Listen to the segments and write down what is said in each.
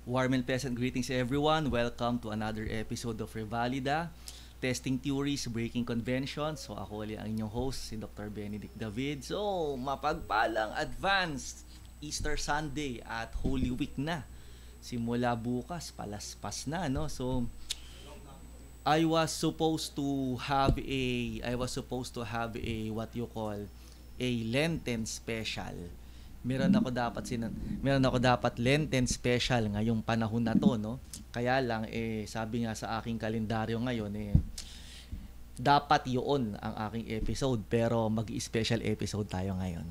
Warm and pleasant greetings everyone. Welcome to another episode of Revalida, Testing Theories, Breaking Conventions. So ako ulit ang inyong host, si Dr. Benedict David. So, mapagpalang advanced Easter Sunday at Holy Week na. Simula bukas, palaspas na, no? So, I was supposed to have a what you call a Lenten special. Meron ako dapat Lenten special ngayong panahon na to, no? Kaya lang sabi nga sa aking kalendaryo ngayon dapat 'yun ang aking episode pero mag-special episode tayo ngayon.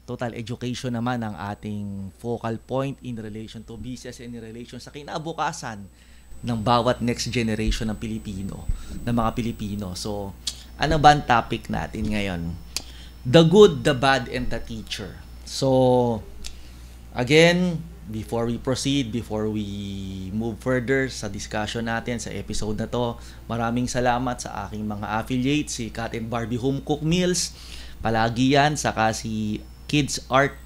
Total education naman ang ating focal point in relation to business and in relation sa kinabukasan ng bawat next generation ng mga Pilipino. So, ano ba ang topic natin ngayon? The good, the bad, and the teacher. So, again, before we move further sa discussion natin sa episode na to, maraming salamat sa aking mga affiliates, si Kat and Barbie Home Cook Meals, palagi yan, saka si Kids Art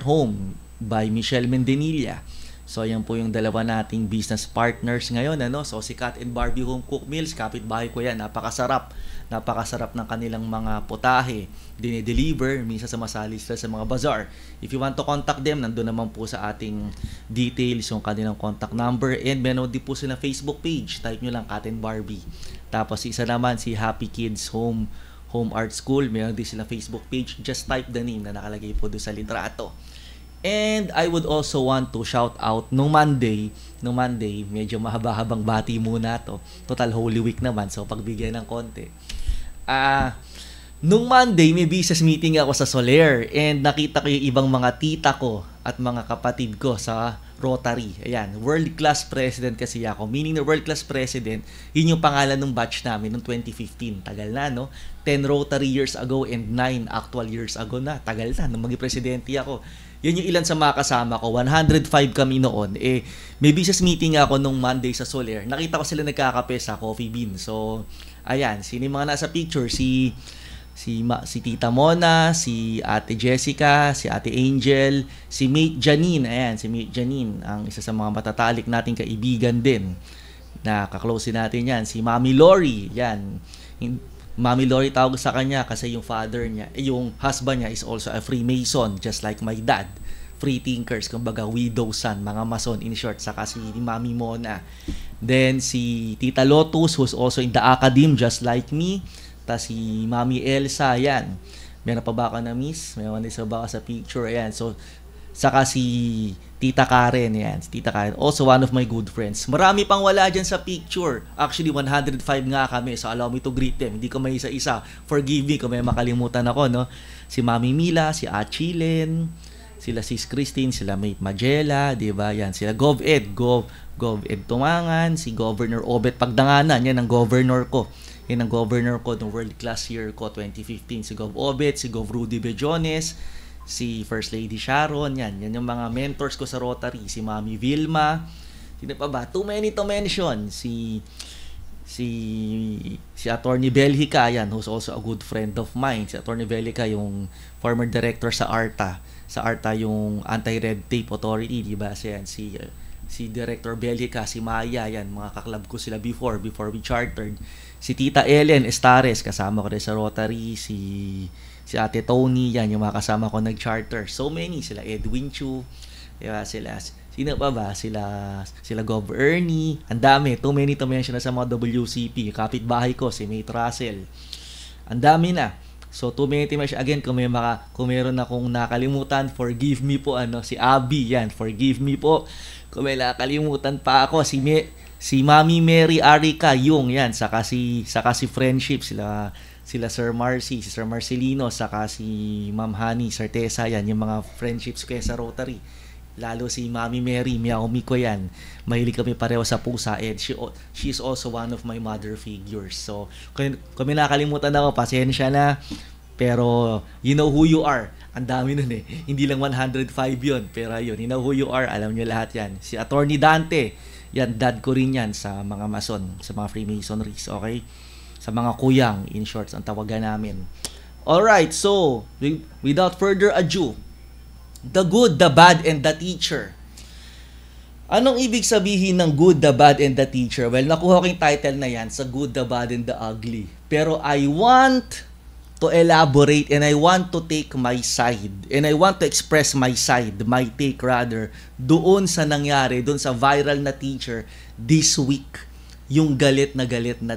Home by Michelle Mendenilla. So, yan po yung dalawa nating business partners ngayon, ano? So, si Kat and Barbie Home Cook Meals, kapitbahay ko yan, napakasarap ng kanilang mga putahe, dinideliver, minsan sumasali sila sa mga bazaar. If you want to contact them, nandun naman po sa ating details yung kanilang contact number, and meron din po sila Facebook page, type nyo lang Kat and Barbie. Tapos isa naman si Happy Kids Home Art School, meron din sila Facebook page, just type the name na nakalagay po doon sa litrato. And I would also want to shout out nung Monday, medyo mahaba-habang bati muna to. Total Holy Week naman, so pagbigay ng konti. Nung Monday, may business meeting ako sa Soler and nakita ko yung ibang mga tita ko at mga kapatid ko sa Rotary. Ayan, World Class President kasi ako. Meaning na World Class President, yun yung pangalan ng batch namin noong 2015. Tagal na, no? 10 Rotary years ago and 9 actual years ago na. Tagal na, nung maging presidente ako. Yun yung ilan sa mga kasama ko. 105 kami noon. May business meeting ako nung Monday sa Soler. Nakita ko sila nagkakape sa Coffee Bean. So, ayan. Sino yung mga nasa picture? Si Tita Mona, si Ate Jessica, si Ate Angel, si Mate Janine. Ayan, si Mate Janine. Ang isa sa mga matatalik nating kaibigan din. Nakaklose natin yan. Si Mami Lori. Yan. Mami Lori tawag sa kanya kasi yung father niya, yung husband niya is also a Freemason, just like my dad. Free thinkers, kumbaga widow son, mga mason in short, saka si Mami Mona. Then si Tita Lotus, who's also in the academe just like me. Tas si Mami Elsa, yan. Meron pa ba ka na miss? Meron din sa baka sa picture, ayan. So, saka si Tita Karen, yan. Si Tita Karen, also one of my good friends. Marami pang wala dyan sa picture. Actually, 105 nga kami. So, allow me to greet them. Hindi ko may isa-isa. Forgive me kung may makalimutan ako, no? Si Mami Mila, si Achilen, sila Sis Christine, sila Mate Magella, di ba? Yan, sila Gov Ed Tumangan, si Governor Obet Pagdanganan, yan ang governor ko. Yan ang governor ko ng World Class Year ko 2015. Si Gov Obet, si Gov Rudy Bejones, si First Lady Sharon, yan yung mga mentors ko sa Rotary, si Mami Vilma, sino pa ba? Too many to mention. Si Attorney Belhica, yan, who's also a good friend of mine. Si Attorney Belhica, yung former director sa ARTA. Sa ARTA, yung Anti-Red Tape Authority, di ba? Si Director Belhica, si Maya, yan, mga kaklab ko sila before we chartered. Si Tita Ellen Estares, kasama ko rin sa Rotary, si Ate Tony, yan, yung mga kasama ko nag-charter. So many, sila Edwin Chu, diba, sino pa ba? Sila Gov Ernie, ang dami, too many to mention na sa mga WCP, kapitbahay ko, si Mate Russell. Ang dami na. So, too many to mention. Again, kung meron akong nakalimutan, forgive me po, si Abby, yan, forgive me po. Kung may nakalimutan pa ako, si Mami Mary Arica, yan, saka si Friendship, sila Sir Marcy, si Sir Marcelino, saka si Ma'am Honey, Sir Tessa, yan, yung mga friendships ko sa Rotary. Lalo si Mami Mary, Miyaomi ko yan. Mahilig kami pareho sa pusa, and she is also one of my mother figures. So, kung may nakalimutan ako, pasensya na. Pero, you know who you are. Ang dami nun eh. Hindi lang 105 yun. Pero yun, you know who you are. Alam nyo lahat yan. Si Attorney Dante, yan, dad ko rin yan sa mga mason, sa mga Freemasonries, okay? Sa mga kuyang, in short, ang tawagan namin. Alright, so, without further ado, the good, the bad, and the teacher. Anong ibig sabihin ng good, the bad, and the teacher? Well, nakuha ko yung title na yan sa good, the bad, and the ugly. Pero I want to elaborate and I want to take my side. And I want to express my side, my take rather, doon sa nangyari, doon sa viral na teacher this week. Yung galit na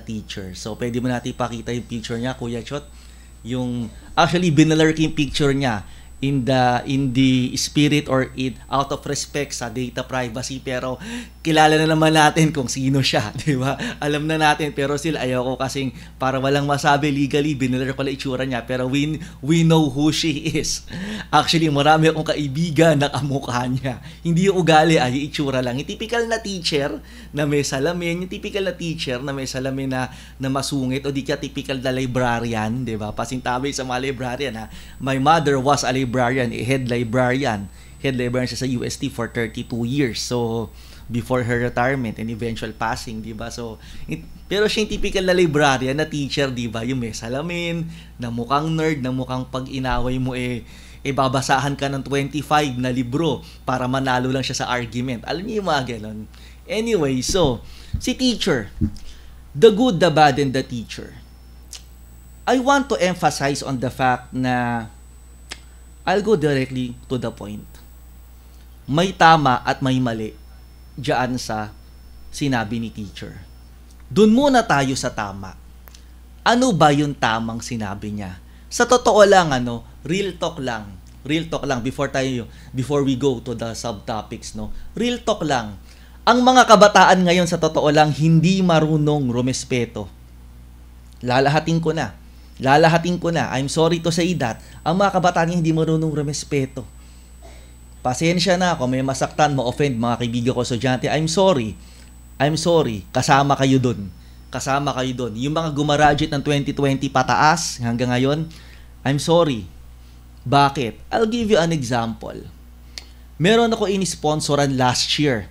teacher. So, pwede mo natin ipakita yung picture niya, Kuya Chot. Actually, binalur ko yung picture niya in the spirit or out of respect sa data privacy, pero kilala na naman natin kung sino siya, di ba? Alam na natin, pero still ayoko kasing para walang masabi legally, binalur ko lang itsura niya, pero we know who she is. Actually, marami akong kaibigan na kamukha niya. Hindi yung ugali, yung itsura lang. Yung typical na teacher na may salamin, yung typical na teacher na may salamin na masungit, o di ka typical na librarian, di ba? Pasintabi sa mga librarian, ha? My mother was a librarian, head librarian siya sa UST for 32 years. So, before her retirement and eventual passing, di ba? So, pero siya yung typical na librarian na teacher, di ba? Yung may salamin, na mukhang nerd, na mukhang pag inaway mo babasahan ka ng 25 na libro para manalo lang siya sa argument. Alam niyo yung mga ganon. Anyway, so, si teacher, the good, the bad, and the teacher. I want to emphasize on the fact na I'll go directly to the point. May tama at may mali diyan sa sinabi ni teacher. Doon muna tayo sa tama. Ano ba yung tamang sinabi niya? Sa totoo lang, real talk lang before we go to the subtopics, no. Real talk lang. Ang mga kabataan ngayon sa totoo lang hindi marunong rumespeto. Lalahatin ko na. I'm sorry to say that. Ang mga kabataan hindi marunong rumespeto. Pasensya na ako, may masaktan, ma-offend mga kaibigan ko estudyante. I'm sorry. Kasama kayo dun. Yung mga gumaraduate ng 2020 pataas hanggang ngayon, I'm sorry. Bakit? I'll give you an example. Meron ako in-sponsoran last year.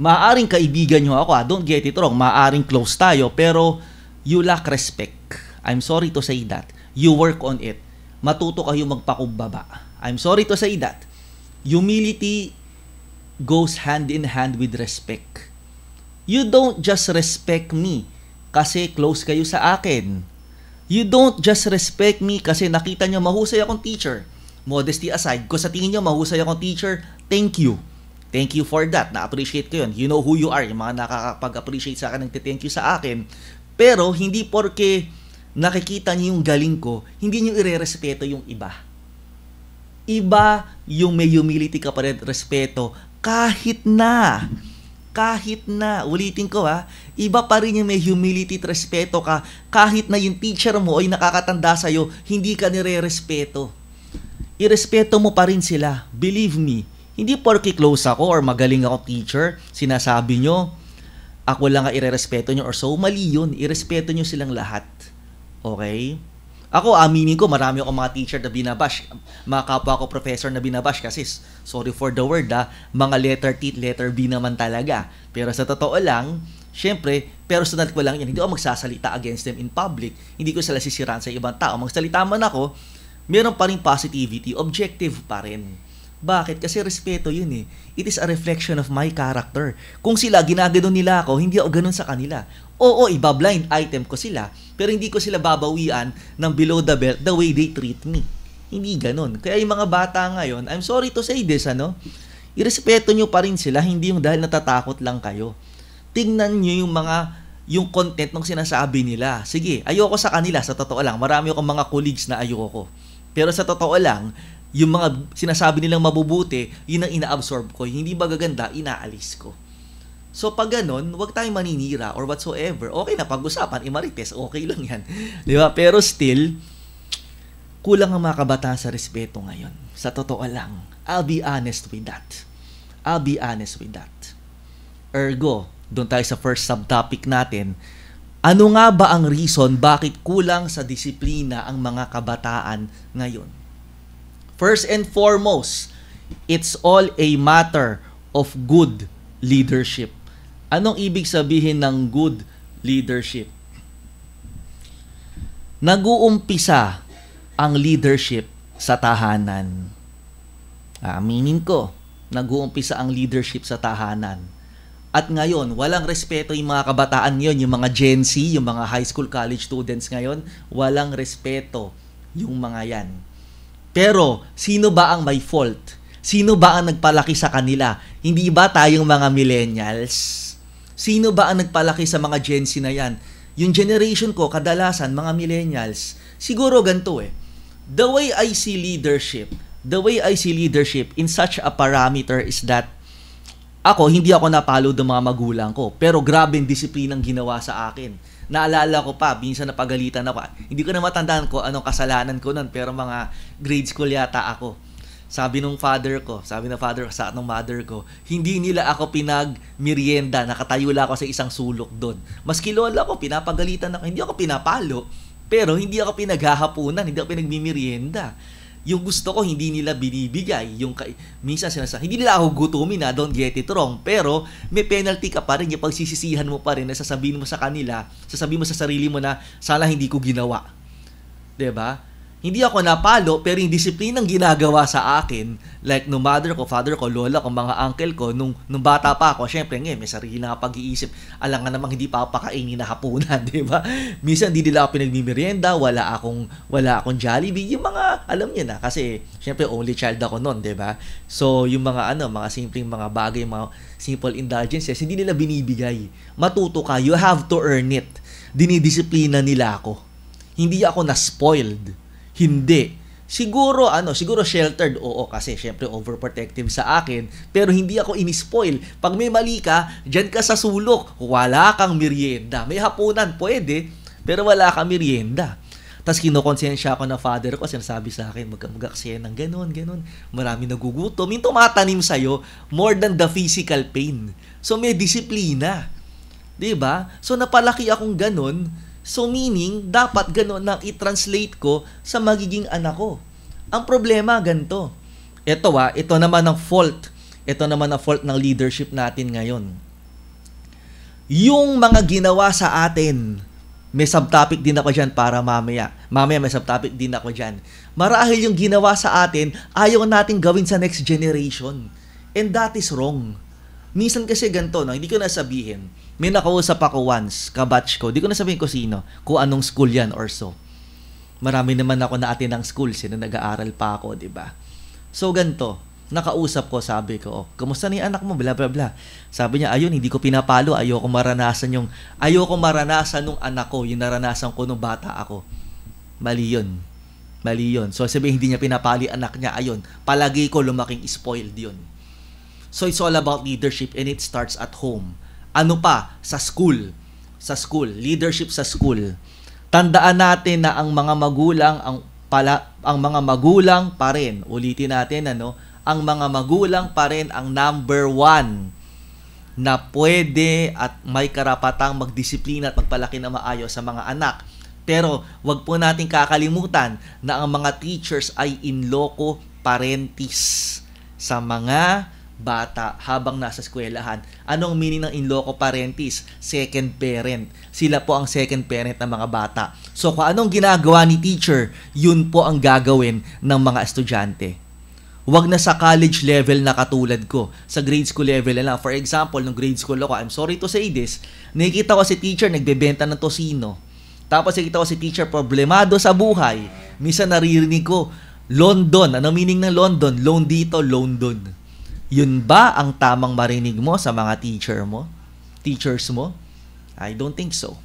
Maaaring kaibigan nyo ako, don't get it wrong. Maaaring close tayo, pero you lack respect. I'm sorry to say that. You work on it. Matuto kayo magpakumbaba. I'm sorry to say that. Humility goes hand in hand with respect. You don't just respect me kasi close kayo sa akin. You don't just respect me kasi nakita nyo mahusay akong teacher. Modesty aside, kung sa tingin nyo mahusay akong teacher, thank you. Thank you for that. Na-appreciate ko yun. You know who you are. Yung mga nakakapag-appreciate sa akin, nagte-thank you sa akin. Pero hindi porke nakikita niyo yung galing ko, hindi niyo irerespeto yung iba. Iba yung may humility ka pa rin, respeto, kahit na, ulitin ko iba pa rin yung may humility at respeto ka, kahit na yung teacher mo ay nakakatanda sa'yo, hindi ka nire-respeto. Irespeto mo pa rin sila, believe me. Hindi porke close ako or magaling ako teacher, sinasabi nyo, ako lang ang irerespeto nyo or so, mali yun, irespeto nyo silang lahat. Okay? Ako, aminin ko, marami akong mga teacher na binabash. Mga kapwa ko professor na binabash kasi, sorry for the word mga letter T, letter B naman talaga. Pero sa totoo lang, syempre, personal ko lang yan. Hindi ako magsasalita against them in public. Hindi ko sila sisiraan sa ibang tao. Magsalita man ako, meron pa rin positivity, objective pa rin. Bakit? Kasi respeto yun It is a reflection of my character. Kung sila, ginaganon nila ako, hindi ako ganun sa kanila. Oo, iba-blind item ko sila, pero hindi ko sila babawian ng below the belt the way they treat me. Hindi ganun. Kaya yung mga bata ngayon, I'm sorry to say this, irespeto nyo pa rin sila, hindi yung dahil natatakot lang kayo. Tingnan nyo yung content ng sinasabi nila. Sige, ayoko sa kanila, sa totoo lang. Marami akong mga colleagues na ayoko. Pero sa totoo lang, yung mga sinasabi nilang mabubuti, yun ang ina-absorb ko. Hindi ba gaganda, inaalis ko. So pag ganun, huwag tayong maninira or whatsoever. Okay na, pag-usapan, imarites, okay lang yan. Di ba? Pero still, kulang ang mga kabataan sa respeto ngayon. Sa totoo lang. I'll be honest with that. Ergo, doon tayo sa first subtopic natin. Ano nga ba ang reason bakit kulang sa disiplina ang mga kabataan ngayon? First and foremost, it's all a matter of good leadership. Anong ibig sabihin ng good leadership? Nag-uumpisa ang leadership sa tahanan. Aminin ko, nag-uumpisa ang leadership sa tahanan. At ngayon, walang respeto yung mga kabataan ngayon, yung mga Gen Z, yung mga high school, college students ngayon, walang respeto yung mga yan. Pero, sino ba ang may fault? Sino ba ang nagpalaki sa kanila? Hindi ba tayong mga millennials? Sino ba ang nagpalaki sa mga Gen Z na yan? Yung generation ko, kadalasan, mga millennials, siguro ganito eh. The way I see leadership in such a parameter is that hindi ako napalo ng mga magulang ko, pero grabe yung disiplinang ginawa sa akin. Naalala ko pa, minsan napagalitan ako. Hindi ko na matandaan ko anong kasalanan ko nun, pero mga grade school yata ako. Sabi ng father ko sa anong mother ko, hindi nila ako pinagmerienda, nakatayo lang ako sa isang sulok doon. Maski lola ko, pinapagalitan ako, hindi ako pinapalo, pero hindi ako pinaghahapunan, hindi ako pinagmimerienda. Yung gusto ko, hindi nila binibigay. Minsan sinasabi, hindi nila ako gutumin don't get it wrong. Pero may penalty ka pa rin, yung pagsisisihan mo pa rin na sasabihin mo sa kanila, sasabihin mo sa sarili mo na, sana hindi ko ginawa. 'Di ba? Hindi ako napalo, pero yung disiplinang ginagawa sa akin, like no mother ko, father ko, lola ko, mga uncle ko, nung bata pa ako, syempre may sarili na pag-iisip. Alam nga namang hindi pa papakainin na hapunan, di ba? Minsan hindi nila ako pinagmimerienda, wala akong Jollibee, yung mga, alam niyo na, kasi syempre only child ako noon, di ba? So, yung mga mga simpleng mga bagay, mga simple indulgences, hindi nila binibigay. Matuto ka, you have to earn it. Dinidisiplina nila ako. Hindi ako na-spoiled. Hindi. Siguro sheltered, oo, kasi syempre overprotective sa akin, pero hindi ako inispoil. Pag may mali ka, diyan ka sa sulok, wala kang merienda. May hapunan, pwede, pero wala kang merienda. Tapos kinokonsensya ako na father ko, sinasabi sa akin, magkaksaya ng ganun. Marami nagugutom. Yung tumatanim sa'yo, more than the physical pain. So may disiplina. Diba? So napalaki akong ganun. So meaning, dapat gano'n na i-translate ko sa magiging anak ko. Ang problema, ganito. Ito naman ang fault. Ito naman ang fault ng leadership natin ngayon. Yung mga ginawa sa atin, may subtopic din ako dyan para mamaya. Mamaya may subtopic din ako dyan. Marahil yung ginawa sa atin, ayaw natin gawin sa next generation. And that is wrong. Minsan kasi ganito, hindi ko nasabihin. May nakausap ako once, kabatch ko. Di ko nasabihin ko sino, kung anong school yan or so. Marami naman ako na-attend ng school, nag-aaral pa ako, di ba? So ganito, nakausap ko, sabi ko, kamusta na yung anak mo, bla bla bla. Sabi niya, ayun, hindi ko pinapalo, ayoko maranasan nung anak ko, yung naranasan ko nung bata ako. Mali yun. So sabihin, hindi niya pinapali anak niya, ayun, palagi ko lumaking spoiled yun. So it's all about leadership and it starts at home. Ano pa? Sa school. Leadership sa school. Tandaan natin na ang mga magulang pa rin. Ulitin natin, ang mga magulang pa rin ang number one na pwede at may karapatang magdisiplina at magpalaki na maayos sa mga anak. Pero wag po natin kakalimutan na ang mga teachers ay in loco parentis sa mga bata habang nasa eskwelahan. Anong meaning ng in loco parentis? Second parent. Sila po ang second parent ng mga bata. So kung anong ginagawa ni teacher, yun po ang gagawin ng mga estudyante. Huwag na sa college level na katulad ko. Sa grade school level na lang. For example, nung grade school ako, I'm sorry to say this, nakikita ko si teacher nagbebenta ng tosino. Tapos nakikita ko si teacher problemado sa buhay. Minsan naririnig ko, London. Ano meaning ng London? Loan dito, loan dun. Yun ba ang tamang marinig mo sa mga teachers mo? I don't think so.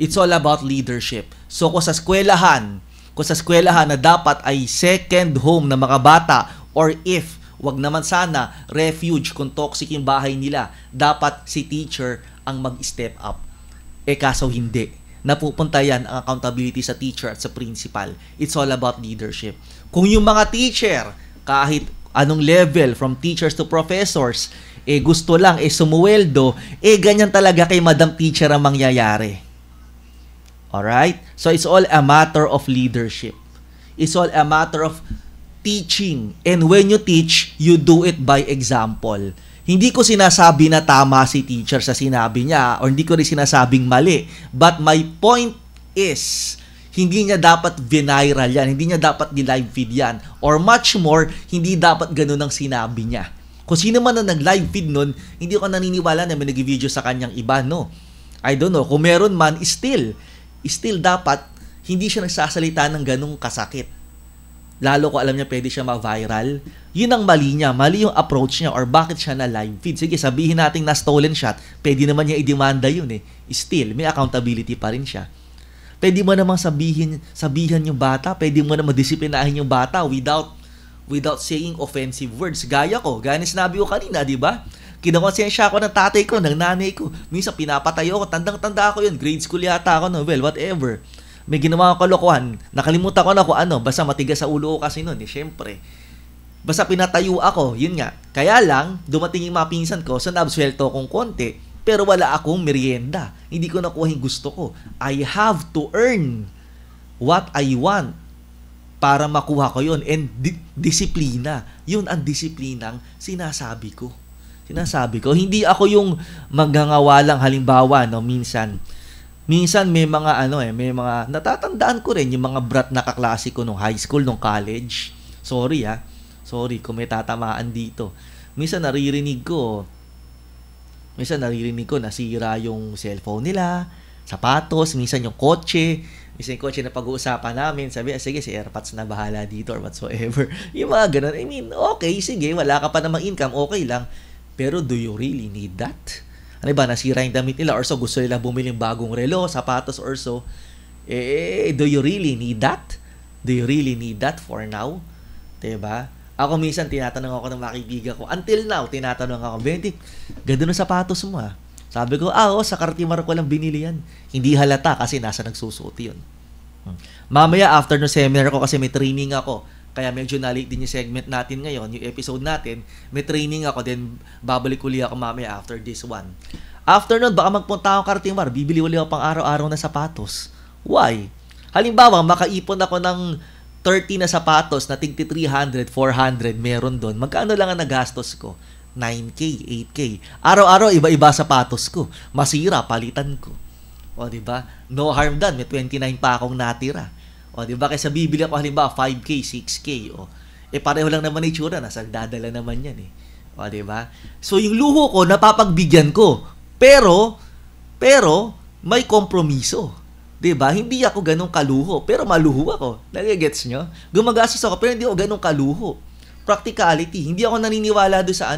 It's all about leadership. So kung sa eskwelahan na dapat ay second home ng mga bata, or if, wag naman sana, refuge kung toxic yung bahay nila, dapat si teacher ang mag-step up. Kaso hindi. Napupunta yan ang accountability sa teacher at sa principal. It's all about leadership. Kung yung mga teacher, kahit anong level, from teachers to professors, gusto lang, sumuweldo, ganyan talaga kay Madam Teacher ang mangyayari. Alright? So, it's all a matter of leadership. It's all a matter of teaching. And when you teach, you do it by example. Hindi ko sinasabi na tama si teacher sa sinabi niya, or hindi ko rin sinasabing mali. But my point is, hindi niya dapat viral yan, hindi niya dapat ni-live feed yan, or much more, hindi dapat ganun ang sinabi niya. Kung sino man na nag-live feed nun, hindi ako naniniwala na may nag-video sa kanyang iba, no. I don't know. Kung meron man, still dapat, hindi siya nagsasalita ng ganung kasakit. Lalo ko alam niya pwede siya ma-viral. Yun ang mali niya. Mali yung approach niya or bakit siya na live feed. Sige, sabihin natin na stolen shot. Pwede naman niya i-demanda yun eh. Still, may accountability pa rin siya. Pwede mo namang sabihan yung bata. Pwede mo namang disiplinahin yung bata without saying offensive words. Gaya na sinabi ko kanina, di ba? Kinakonsensya ako ng tatay ko, ng nanay ko. Minsan pinapatayo ko, tandang-tanda ako yun. Grade school yata ako, no? Well, whatever. May ginawa akong kalokohan. Nakalimutan ko na kung ano. Basta matigas sa ulo ko kasi nun. Siyempre. Basta pinatayo ako. Yun nga. Kaya lang, dumating yung mga pinsan ko, so nabswelto akong konti. Pero wala akong merienda. Hindi ko nakuha yung gusto ko. I have to earn what I want para makuha ko yun. And disiplina. Yun ang disiplinang sinasabi ko. Hindi ako yung magngangawalang halimbawa, no, minsan may mga may mga natatandaan ko rin yung mga brat na kaklase ko nung high school, nung college. Sorry kung may tatamaan dito. Minsan naririnig ko nasira yung cellphone nila, sapatos, minsan yung kotse na pag-uusapan namin, sabi, sige, si AirPods na bahala dito or whatsoever. Yung mga ganun. I mean, okay, sige, wala ka pa namang income, okay lang. Pero do you really need that? Ano ba, nasira yung damit nila or so gusto nila bumili ng bagong relo, sapatos or so. Do you really need that? Do you really need that for now? Diba? Ako minsan tinatanong ako ng mga kaibigan ko. Until now, tinatanong ako, Benedict, ganda ng sapatos mo ah. Sabi ko, sa Cartimar ko lang binili yan. Hindi halata kasi nasa nagsusuot yun. Mamaya, after no seminar ko, kasi may training ako, kaya medyo na-late din yung segment natin ngayon, yung episode natin, may training ako, then babalik uli ako mamaya after this one. After nun, baka magpunta ako Cartimar, bibili uli ako pang araw-araw na sapatos. Why? Halimbawa, makaipon ako ng 30 na sapatos na tigti 300, 400, meron doon. Magkano lang ang nagastos ko? 9K, 8K. Araw-araw, iba-iba sapatos ko. Masira, palitan ko. O, diba? No harm done, may 29 pa akong natira. O, di ba? Kaysa bibili ako halimbawa 5K, 6K. O, pareho lang naman itsura. Nasa dadala naman yan eh. O, di ba? So, yung luho ko, napapagbigyan ko. Pero, may kompromiso. Di ba? Hindi ako ganun kaluho. Pero maluho ako. Nagigets nyo? Gumagastos ako, pero hindi ako ganun kaluho. Practicality. Hindi ako naniniwala doon sa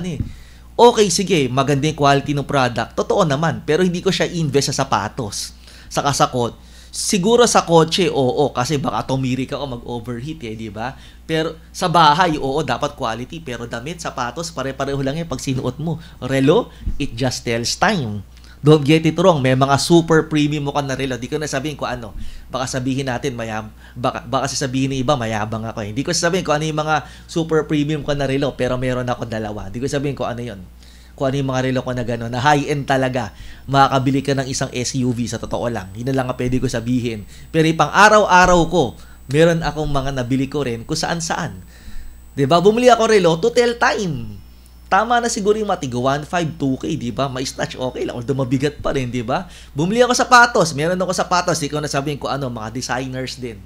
Okay, sige, maganda yung quality ng product. Totoo naman. Pero hindi ko siya invest sa sapatos. Sa kasakot. Siguro sa kotse, oo, kasi baka tumirik ako mag-overheat di ba? Pero sa bahay, oo, dapat quality. Pero damit, sapatos, pare-pareho lang yan pag sinuot mo. Relo, it just tells time. Don't get it wrong, may mga super premium mo ka na relo. Di ko na sabihin ko ano. Baka sabihin natin, baka sasabihin ng iba, mayabang ako. Hindi ko sasabihin ko ano yung mga super premium ka na relo, pero meron ako dalawa. Di ko sabihin ko ano yon. Kung ano yung mga relo ko na gano'n, na high-end talaga, makakabili ka ng isang SUV sa totoo lang. Yun na lang ang pwede ko sabihin. Pero pang araw-araw ko, meron akong mga nabili ko rin kung saan-saan. Diba? Bumili ako relo to tell time. Tama na siguro yung matigo, 1.5, 2K, diba? May snatch, okay lang. Although mabigat pa rin, diba? Bumili ako sapatos. Meron ako sapatos. Di ko na sabihin ko ano, mga designers din.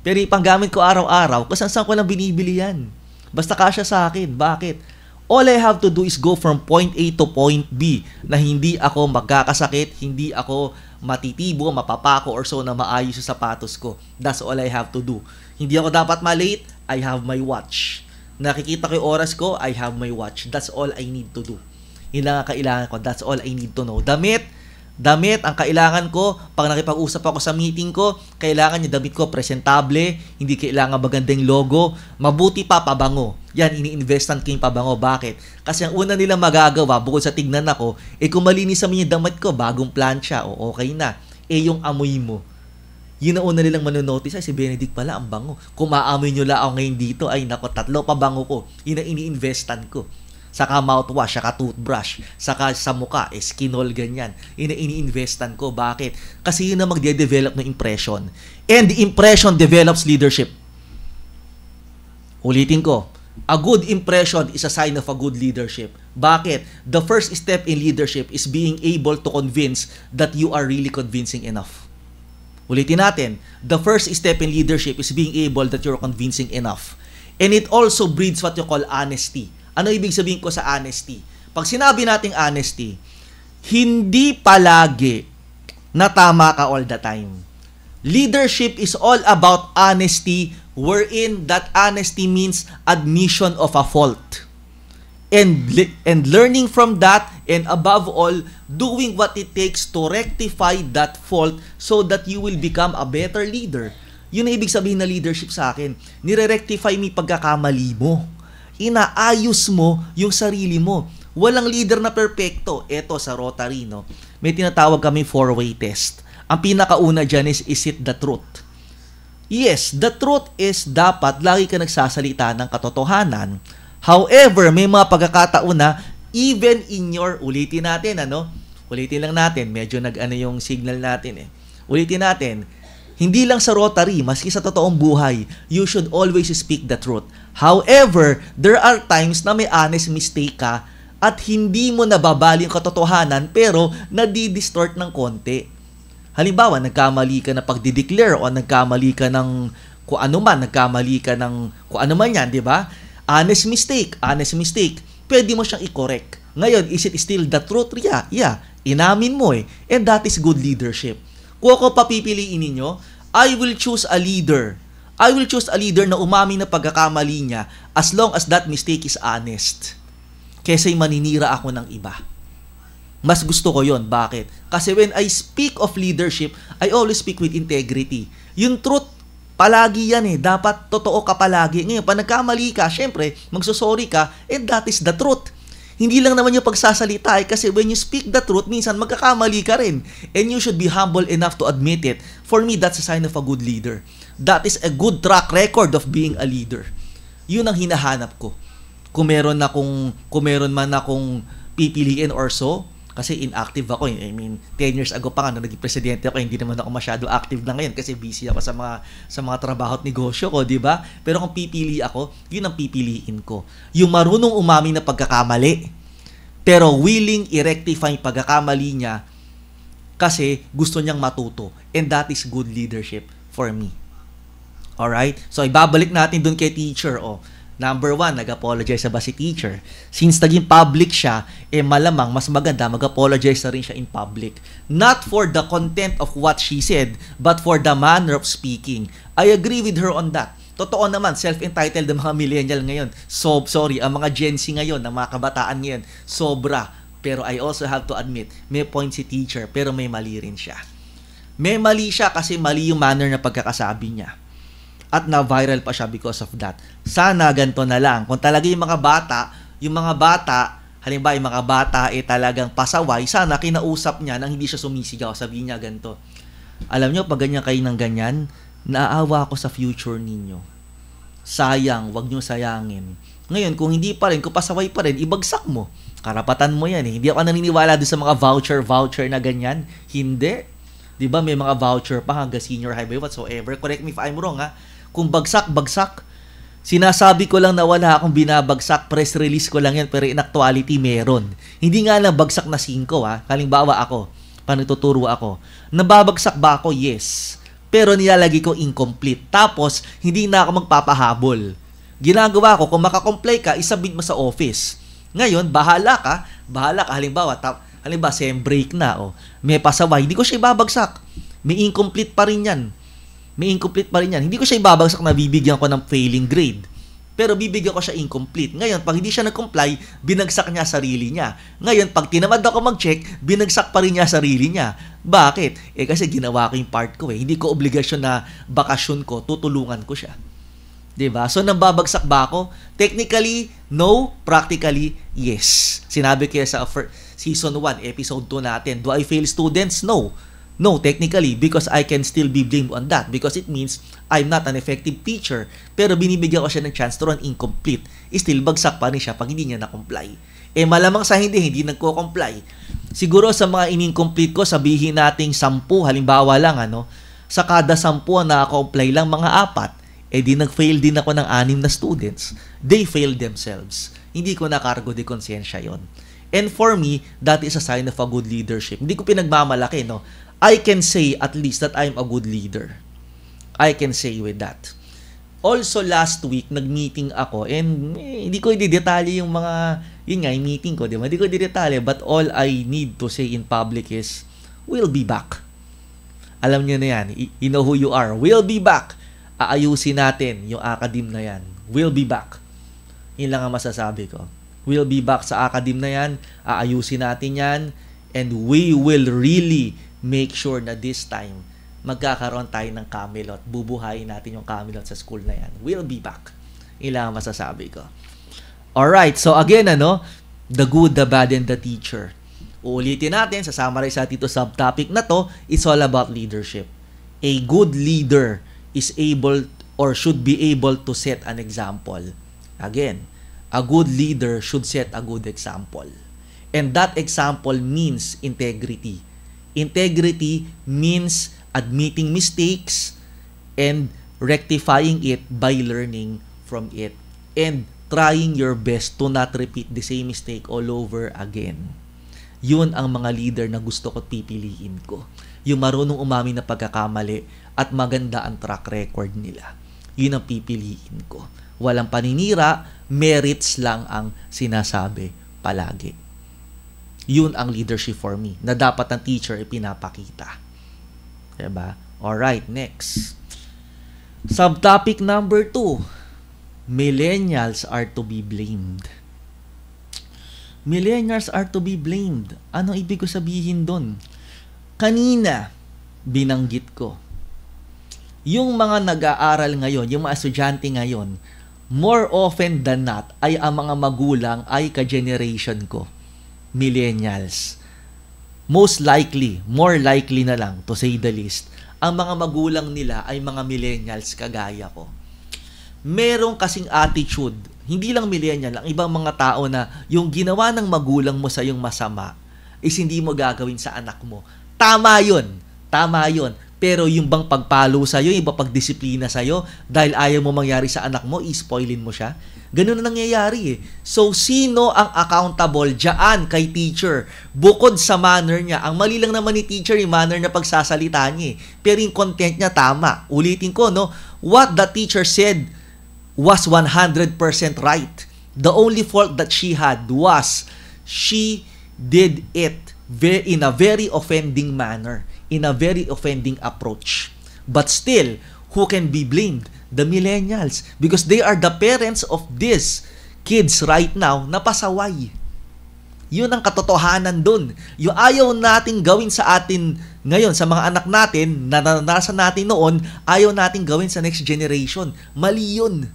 Pero ipanggamit ko araw-araw, kung saan ko lang binibili yan. Basta kasya sa akin. Bakit? All I have to do is go from point A to point B na hindi ako magkakasakit, hindi ako matitibo, mapapako or so na maayos yung sapatos ko. That's all I have to do. Hindi ako dapat malate, I have my watch. Nakikita ko yung oras ko, I have my watch. That's all I need to do. Yun lang ang kailangan ko. That's all I need to know. Damit, ang kailangan ko, pag nakipag-usap ako sa meeting ko, kailangan yung damit ko presentable, hindi kailangan magandang logo, mabuti pa pabango. Yan, ini-investan ko yung pabango. Bakit? Kasi ang una nilang magagawa, bukod sa tignan ako, kung malinis naman yung damit ko, bagong plancha, o okay na. Yung amoy mo. Yun ang una nilang manonotice, si Benedict pala, ang bango. Kung maamoy nyo lang ako ngayon dito, ay nako, 3 pabango ko. Yun ang ini-investan ko. Saka mouthwash, saka toothbrush, saka sa muka, skinol, ganyan. Ini-investan ko. Bakit? Kasi yun na magde-develop ng impression. And the impression develops leadership. Ulitin ko. A good impression is a sign of a good leadership. Bakit? The first step in leadership is being able to convince that you are really convincing enough. Ulitin natin. The first step in leadership is being able that you're convincing enough. And it also breeds what you call honesty. Ano ibig sabihin ko sa honesty? Pag sinabi nating honesty, hindi palagi na tama ka all the time. Leadership is all about honesty, wherein that honesty means admission of a fault. And learning from that, and above all, doing what it takes to rectify that fault so that you will become a better leader. Yun ang ibig sabihin na leadership sa akin. Nire-rectify mo yung pagkakamali mo. Inaayos mo yung sarili mo. Walang leader na perpekto. Eto sa Rotary, no? May tinatawag kami 4-way test. Ang pinakauna dyan is it the truth? Yes, the truth is dapat lagi ka nagsasalita ng katotohanan. However, may mga pagkakataon na even in your, ulitin natin, ulitin lang natin, medyo yung signal natin eh. Ulitin natin, hindi lang sa Rotary, maski sa totoong buhay, you should always speak the truth. However, there are times na may honest mistake ka at hindi mo nababali yung katotohanan pero nadi-distort ng konti. Halimbawa, nagkamali ka na pagdi-declare o nagkamali ka ng kung ano man, nagkamali ka ng kung ano man yan, di ba? Honest mistake. Pwede mo siyang i-correct. Ngayon, is it still the truth? Yeah. Inamin mo eh. And that is good leadership. Kung ako papipiliin ninyo, I will choose a leader. I will choose a leader na umamin na pagkakamali niya as long as that mistake is honest. Kaysa maninira ako ng iba. Mas gusto ko yon. Bakit? Kasi when I speak of leadership, I always speak with integrity. Yung truth, palagi yan eh. Dapat totoo ka palagi. Ngayon, pag nagkamali ka, syempre, magsusorry ka, and that is the truth. Hindi lang naman yung pagsasalita eh, kasi when you speak the truth, minsan magkakamali ka rin. And you should be humble enough to admit it. For me, that's a sign of a good leader. That is a good track record of being a leader. Yun ang hinahanap ko. Kung meron man akong pipiliin or so, kasi inactive ako. I mean, 10 years ago pa nga, naging presidente ako, hindi naman ako masyado active na ngayon kasi busy ako sa mga trabaho at negosyo ko, di ba? Pero kung pipili ako, yun ang pipiliin ko. Yung marunong umamin na pagkakamali, pero willing i-rectify yung pagkakamali niya kasi gusto niyang matuto. And that is good leadership for me. Alright? So, ibabalik natin dun kay teacher, Number 1, nag-apologize ba si teacher? Since naging public siya, malamang mas maganda mag-apologize na rin siya in public. Not for the content of what she said, but for the manner of speaking. I agree with her on that. Totoo naman, self-entitled ang mga millennial ngayon. Ang mga Gen Z ngayon, ang mga kabataan ngayon, sobra. Pero I also have to admit, may point si teacher, pero may mali rin siya. May mali siya kasi mali yung manner na pagkakasabi niya. At na-viral pa siya because of that. Sana ganito na lang. Kung talaga yung mga bata, halimbawa yung mga bata talagang pasaway, sana kinausap niya nang hindi siya sumisigaw. Sabihin niya ganito, alam niyo, pag ganyan kayo ng ganyan, naaawa ako sa future ninyo. Sayang, wag niyo sayangin. Ngayon, kung hindi pa rin, kung pasaway pa rin, ibagsak mo. Karapatan mo yan eh. Hindi ako naniniwala doon sa mga voucher na ganyan. Hindi. Diba, may mga voucher pa hanggang senior high ba whatsoever. Correct me if I'm wrong ha. Kung bagsak. Sinasabi ko lang na wala akong binabagsak. Press release ko lang yan, pero in actuality, meron. Hindi nga lang bagsak na 5 ha. Halimbawa ako, panagtuturo ako. Nababagsak ba ako? Yes. Pero nilalagay ko incomplete. Tapos, hindi na ako magpapahabol. Ginagawa ko, kung makakomply ka, isubmit mo sa office. Ngayon, bahala ka. Halimbawa, sem break na, may pasaway, hindi ko siya ibabagsak. May incomplete pa rin yan. Hindi ko siya ibabagsak na bibigyan ko ng failing grade. Pero bibigyan ko siya incomplete. Ngayon, pag hindi siya nag-comply, binagsak niya sarili niya. Ngayon, pag tinamad ako mag-check, binagsak pa rin niya sarili niya. Bakit? Kasi ginawa ko yung part ko. Hindi ko obligasyon na bakasyon ko, tutulungan ko siya. Diba? So, nababagsak ba ako? Technically, no. Practically, yes. Sinabi ko sa Season 1, Episode 2 natin. Do I fail students? No. No, technically, because I can still be blamed on that. Because it means I'm not an effective teacher. Pero binibigyan ko siya ng chance to run incomplete. Still, bagsak pa rin siya pag hindi niya na-comply. Malamang sa hindi nagko-comply. Siguro sa mga in-incomplete ko, sabihin nating 10, halimbawa lang, sa kada 10 na na-comply lang mga 4. Di nag-fail din ako ng 6 na students. They failed themselves. Hindi ko nakargo de konsensya yon. And for me, that is a sign of a good leadership. Hindi ko pinagmamalaki, I can say at least that I'm a good leader. I can say with that. Also last week, nag-meeting ako and hindi ko i-detalye yung mga, yun nga, yung meeting ko, di ba? Hindi ko i-detalye, but all I need to say in public is, we'll be back. Alam niyo na yan. You know who you are. We'll be back. Aayusin natin yung academe na yan. We'll be back. Yun lang ang masasabi ko. We'll be back sa academe na yan. Aayusin natin yan. And we will really make sure na this time, magkakaroon tayo ng Camelot. Bubuhayin natin yung Camelot sa school na yan. We'll be back. Ilang masasabi ko. Alright, so again, the good, the bad, and the teacher. Uulitin natin, sasummarize natin ito subtopic na to, it's all about leadership. A good leader is able or should be able to set an example. Again, a good leader should set a good example. And that example means integrity. Integrity means admitting mistakes and rectifying it by learning from it and trying your best to not repeat the same mistake all over again. Yun ang mga leader na gusto ko't pipiliin ko. Yung marunong umamin na pagkakamali at maganda ang track record nila. Yun ang pipiliin ko. Walang paninira, merits lang ang sinasabi palagi. Yun ang leadership for me na dapat ang teacher ipinapakita. Diba? Alright, next. Subtopic number 2. Millennials are to be blamed. Millennials are to be blamed. Ano ibig ko sabihin doon? Kanina, binanggit ko. Yung mga nag-aaral ngayon, yung mga estudyante ngayon, more often than not, ay ang mga magulang ay ka-generation ko. Millennials. Most likely, more likely na lang, to say the least, ang mga magulang nila ay mga millennials kagaya ko. Merong kasing attitude, hindi lang millennial, ang ibang mga tao na yung ginawa ng magulang mo sa yung masama is hindi mo gagawin sa anak mo. Tama yun. Tama yun. Pero yung bang pagpalo sa'yo, yung bang pagdisiplina sa'yo, dahil ayaw mo mangyari sa anak mo, i-spoilin mo siya. Ganun na nangyayari eh. So, sino ang accountable dyan kay teacher? Bukod sa manner niya, ang mali lang naman ni teacher yung manner na pagsasalita niya eh. Pero yung content niya tama. Ulitin ko, what the teacher said was 100% right. The only fault that she had was she did it in a very offending manner, in a very offending approach. But still, who can be blamed? The millennials, because they are the parents of these kids right now na pasaway. Yun ang katotohanan dun. Yung ayaw nating gawin sa atin ngayon, sa mga anak natin, na naranasan natin noon, ayaw nating gawin sa next generation. Mali yun.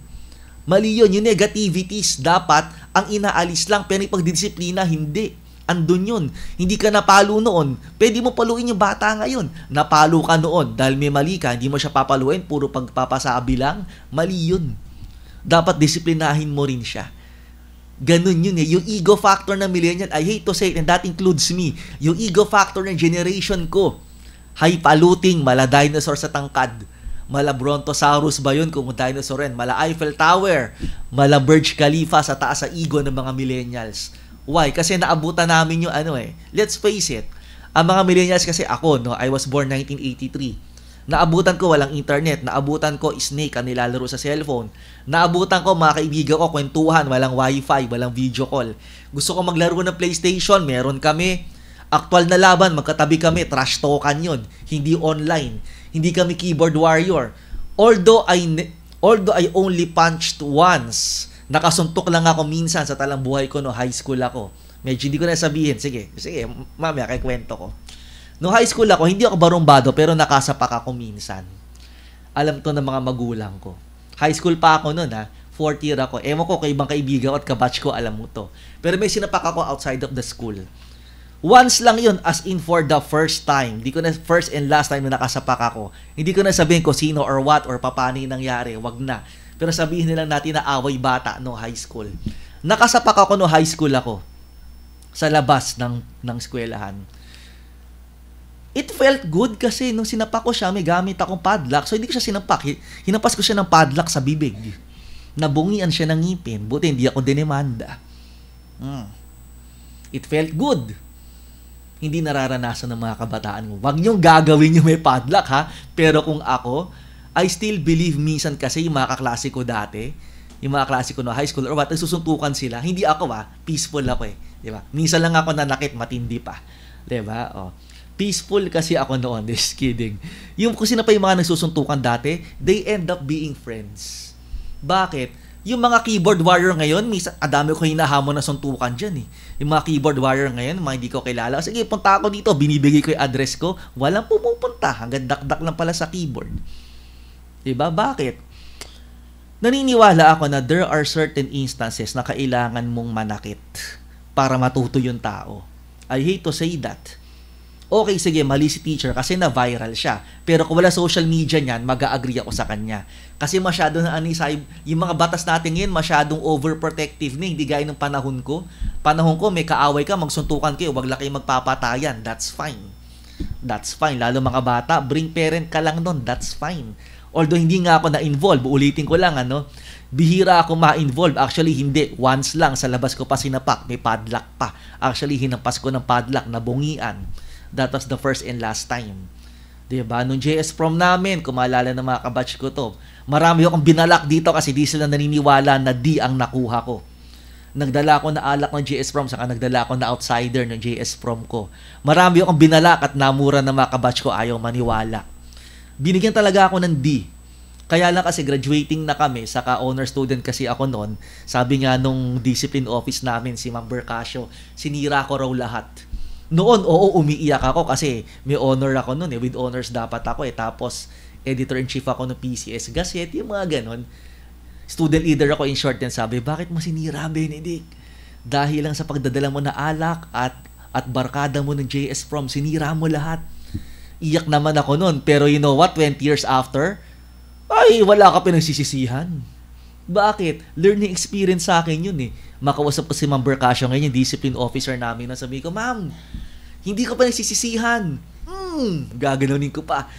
Mali yun. Yung negativities, dapat ang inaalis lang, pero yung pagdisiplina, hindi. Andun yun. Hindi ka napalo noon, pwede mo paluin yung bata ngayon. Napalo ka noon, dahil may mali ka, hindi mo siya papaluin, puro pagpapasabi lang, mali yun. Dapat disiplinahin mo rin siya. Ganun yun eh. Yung ego factor ng millennial, I hate to say it, and that includes me. Yung ego factor ng generation ko, hay paluting, mala dinosaur sa tangkad. Mala Brontosaurus ba yun kung dinosaur rin? Mala Eiffel Tower, mala Burj Khalifa sa taas sa ego ng mga millennials. Why? Kasi naabutan namin yung let's face it, ang mga millennials kasi ako, I was born 1983. Naabutan ko walang internet, naabutan ko snake ang nilalaro sa cellphone. Naabutan ko mga kaibigan ko kwentuhan, walang wifi, walang video call. Gusto ko maglaro ng PlayStation, meron kami. Aktual na laban, magkatabi kami, trash talkan yun. Hindi online. Hindi kami keyboard warrior. Although I only punched once, nakasuntok lang ako minsan sa talang buhay ko high school ako. Medyo hindi ko na sabihin. Sige, mamaya kikwento ko. High school ako, hindi ako barumbado pero nakasapak ako minsan. Alam to ng mga magulang ko. High school pa ako noon fourth year ako. Ewan ko kay ibang kaibigan ko at kabatch ko, alam mo to. Pero may sinapak ako outside of the school. Once lang yun, as in for the first time. Hindi ko na first and last time na nakasapak ako. Hindi ko na sabihin ko sino or what or paano yung nangyari. Wag na. Pero sabihin nilang natin na away bata high school. Nakasapak ako high school ako. Sa labas ng eskwelahan. It felt good kasi nung sinapak ko siya, may gamit akong padlock. So hindi ko siya sinapak. Hinampas ko siya ng padlock sa bibig. Nabungian siya ng ngipin. Buti hindi ako dinemanda. It felt good. Hindi nararanasan ng mga kabataan mo. Wag niyong gagawin yung may padlock Pero kung ako, I still believe minsan kasi yung mga kaklase ko dati, yung mga klase ko no high school or what, nagsusuntukan sila. Hindi ako peaceful ako eh. Di ba? Minsan lang ako nanakit, matindi pa. Di ba? Oh. Peaceful kasi ako noon. Just kidding. Yung kasi na pa yung mga nagsusuntukan dati, they end up being friends. Bakit? Yung mga keyboard warrior ngayon, minsan, adami ko hinahamon na suntukan dyan eh. Yung mga keyboard warrior ngayon, mga hindi ko kilala. Sige, punta ako dito, binibigay ko yung address ko, walang pumupunta, hanggang dakdak lang pala sa keyboard. Diba? Bakit? Naniniwala ako na there are certain instances na kailangan mong manakit para matuto yung tao. I hate to say that. Okay, sige, mali si teacher kasi na-viral siya. Pero kung wala social media niyan, mag-a-agree ako sa kanya. Kasi masyado na yung mga batas natin ngayon, masyadong overprotective na, hindi gaya ng panahon ko. Panahon ko, may kaaway ka, magsuntukan kayo, wag lang kayo magpapatayan. That's fine. That's fine. Lalo mga bata, bring parent ka lang nun. That's fine. Although hindi nga ako na-involve, ulitin ko lang, bihira ako ma-involve. Actually, hindi. Once lang, sa labas ko pa sinapak, may padlock pa. Actually, hinampas ko ng padlock, nabungian. That was the first and last time. Diba? Nung JS prom namin, kung maalala ng mga kabatch ko to, marami akong binalak dito kasi di sila naniniwala na D ang nakuha ko. Nagdala ako na alak ng JS prom, saka nagdala ako na outsider ng JS prom ko. Marami akong binalak at namura ng mga kabatch ko, ayaw maniwala. Binigyan talaga ako ng D. Kaya lang kasi graduating na kami, saka honor student kasi ako noon, sabi nga nung discipline office namin, si Ma'am Bercasio, sinira ko raw lahat. Noon, oo, umiiyak ako kasi may honor ako noon eh. With honors dapat ako eh. Tapos, editor-in-chief ako ng PCS Gazette, yung mga ganon. Student leader ako in short and sabi, bakit mo sinira, Benedict? Dahil lang sa pagdadala mo na alak at barkada mo ng JS prom, sinira mo lahat. Iyak naman ako noon. Pero you know what? 20 years after, ay, wala ka pinagsisisihan. Bakit? Learning experience sa akin yun eh. Makausap ko si Ma'am Bercasio ngayon, yung discipline officer namin, na sabi ko, Ma'am, hindi ko pa nagsisisihan. Gaganunin ko pa.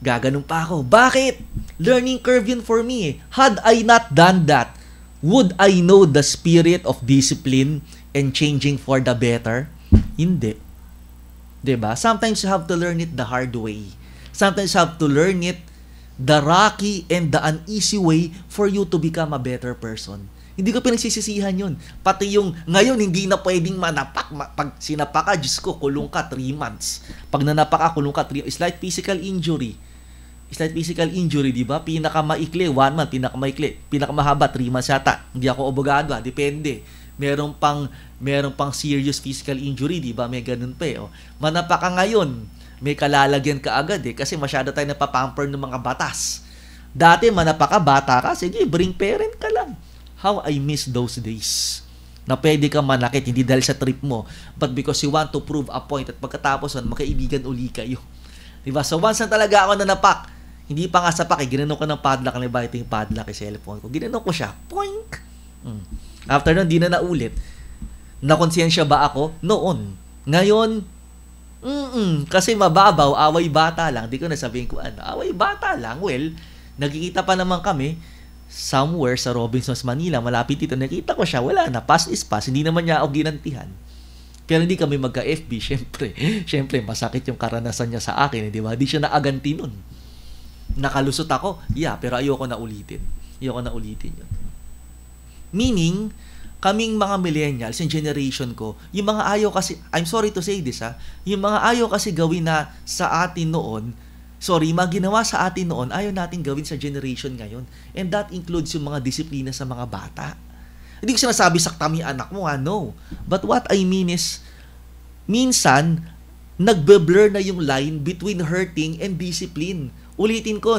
Gaganon pa ako. Bakit? Learning curve yun for me eh. Had I not done that, would I know the spirit of discipline and changing for the better? Hindi. Diba? Sometimes you have to learn it the hard way. Sometimes you have to learn it the rocky and the uneasy way for you to become a better person. Hindi ko pinagsisisihan yun. Pati yung ngayon, hindi na pwedeng manapak. Pag sinapak ka, Diyos ko, kulong ka 3 months. Pag nanapak ka, kulong ka 3 months. It's like physical injury. It's like physical injury, di ba? Pinakamaikli, 1 month. Pinakamahaba, 3 months yata. Hindi ako abogado, depende. Meron pang serious physical injury, di ba? May ganun pa eh. Manapak ka ngayon, may kalalagyan ka agad eh. Kasi masyado tayo napapamper ng mga batas. Dati, manapak ka, bata ka, sige, bring parent ka lang. How I miss those days. Na pwede kang manakit, hindi dahil sa trip mo, but because you want to prove a point at pagkatapos nun, magkaibigan uli kayo. Diba? So once na talaga ako nanapak, hindi pa nga sapak, ginanong ko ng padlock, naliba ito yung padlock yung cellphone ko. Ginanong ko siya, poink! After nun, di na naulit. Nakonsensya ba ako? Noon. Ngayon, kasi mababaw, away bata lang. Di ko nasabihin ko away bata lang. Well, nagkikita pa naman kami, somewhere sa Robinsons, Manila, malapit dito, nakita ko siya, wala na, pass is pass, hindi naman niya ako ginantihan. Pero hindi kami magka-FB, syempre, masakit yung karanasan niya sa akin, di ba? Hindi siya naaganti nun. Nakalusot ako, pero ayoko na ulitin. Ayoko na ulitin yun. Meaning, kaming mga millennials, yung generation ko, yung mga ayaw kasi, I'm sorry to say this yung mga ayaw kasi gawin na sa atin noon, mga ginawa sa atin noon, ayaw natin gawin sa generation ngayon. And that includes yung mga disiplina sa mga bata. Hindi ko sinasabi saktami anak mo, no. But what I mean is, minsan, nagbe-blur na yung line between hurting and discipline. Ulitin ko,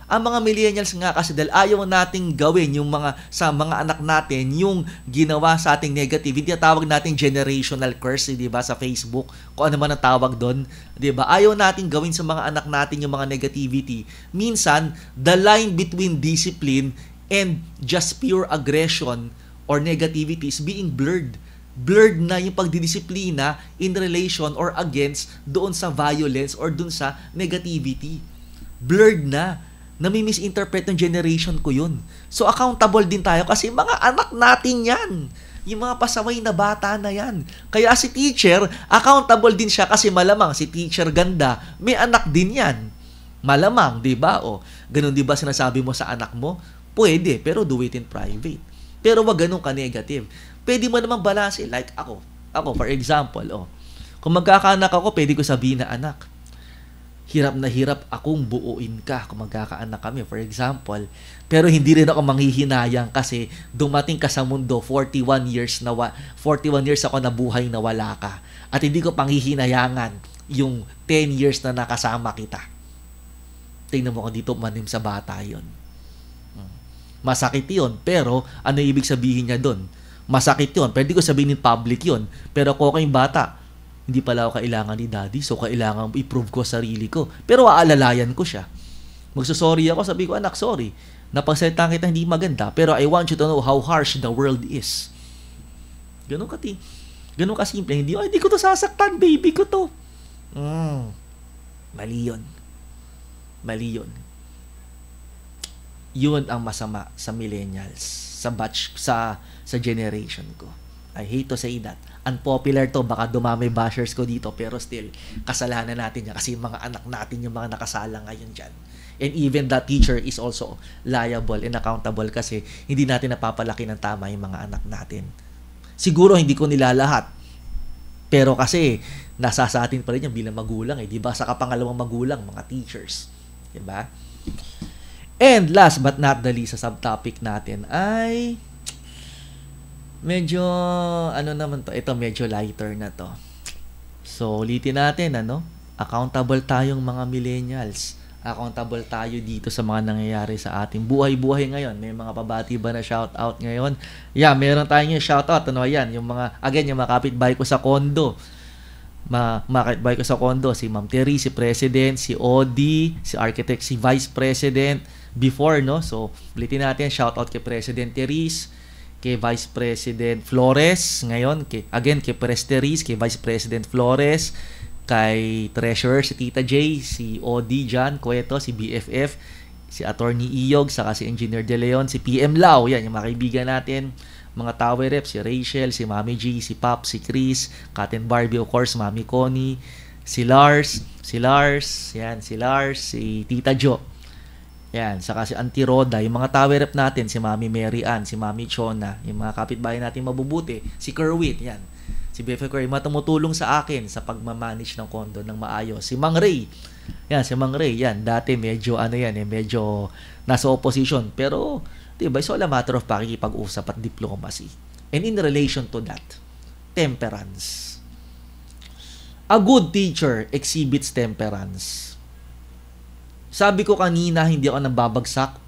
ang mga millennials nga kasi dahil ayaw nating gawin yung sa mga anak natin, yung ginawa sa ating negativity, tawag nating generational curse, di ba, sa Facebook, kung ano man ang tawag doon, di ba? Ayaw nating gawin sa mga anak natin yung mga negativity. Minsan, the line between discipline and just pure aggression or negativity is being blurred. Blurred na yung pagdidisiplina in relation or against doon sa violence or doon sa negativity. Blurred na. Nami-misinterpret ng generation ko yun. So, accountable din tayo kasi mga anak natin yan. Yung mga pasaway na bata na yan. Kaya si teacher, accountable din siya kasi malamang si teacher ganda, may anak din yan. Malamang, di ba? O, ganun di ba sinasabi mo sa anak mo? Pwede, pero do it in private. Pero wag ganun ka-negative. Pwede mo namang balanse. Like ako, for example, kung magkakaanak ako, pwede ko sabihin na, anak, hirap na hirap akong buuin ka kung magkakaanak kami, for example. Pero hindi rin ako manghihinayang kasi dumating ka sa mundo 41 years ako nabuhay na wala ka. At hindi ko panghihinayangan yung 10 years na nakasama kita. Tingnan mo kung dito manim sa bata yon. Masakit yun, pero ano ibig sabihin niya doon? Masakit yun. Pwede ko sabihin in public yun. Pero ako kayong bata, hindi pala ako kailangan ni daddy, so kailangan i-prove ko sarili ko. Pero aalalayan ko siya. Magsasorry ako, sabi ko, anak, sorry. Napagsalita kita hindi maganda, pero I want you to know how harsh the world is. Ganun kasimple. Hindi ko to sasaktan, baby ko to. Mali yun. Yun ang masama sa millennials, sa batch, sa generation ko. I hate to say that. Unpopular to, baka dumami bashers ko dito, pero still, kasalanan natin yan kasi yung mga anak natin yung mga nakasala ngayon dyan. And even the teacher is also liable and accountable kasi hindi natin napapalaki ng tama yung mga anak natin. Siguro hindi ko nilalahat, pero kasi nasa sa atin pa rin yan bilang magulang di ba? Sa kapangalawang magulang, mga teachers. Di ba? And last but not the least, sa subtopic natin ay medyo, naman to? Ito medyo lighter na to. So, ulitin natin, accountable tayong mga millennials. Accountable tayo dito sa mga nangyayari sa ating buhay-buhay ngayon. May mga pabati ba na shoutout ngayon? Yeah, meron tayong shoutout. Yan? Yung mga kapitbahay ko sa condo. Kapitbahay ko sa condo. Si Ma'am Terry, si President, si Odi, si Architect, si Vice President. Before, So, ulitin natin, shoutout kay President Terry's, kay Vice President Flores, ngayon, kay Presteris, kay Vice President Flores, kay Treasurer, si Tita J, si Odi Jan, Cueto, si BFF, si Attorney Iyog, saka si Engineer De Leon, si PM Lau, yan, yung mga kaibigan natin, mga tower rep, si Rachel, si Mami G, si Pop, si Chris, Kat and Barbie, of course, Mami Connie, si Lars, si Tita Jo, yan, saka si Auntie Roda, yung mga tower rep natin, si Mami Mary Ann, si Mami Chona, yung mga kapitbahay natin mabubuti, si Kerwin, yan. Si BFF Kerwin, tumutulong sa akin sa pagmamanage ng kondo ng maayos. Si Mang Ray, yan, dati medyo, medyo nasa opposition. Pero, diba, it's all a matter of pakikipag-usap at diplomacy. And in relation to that, temperance. A good teacher exhibits temperance. Sabi ko kanina, hindi ako nambabagsak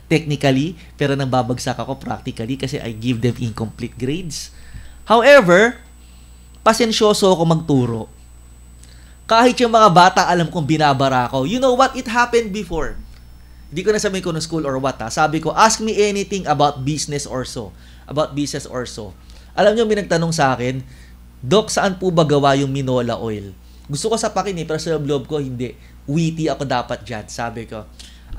technically, pero nambabagsak ako practically kasi I give them incomplete grades. However, pasensyoso ako magturo. Kahit yung mga bata, alam kong binabara ko. You know what? It happened before. Hindi ko na sabihin ko no school or what. Sabi ko, ask me anything about business or so. Alam nyo, may nagtanong sa akin, Doc, saan po ba gawa yung Minola oil? Gusto ko sapakin pero sa loob ko, hindi. Witty ako dapat dyan. Sabi ko,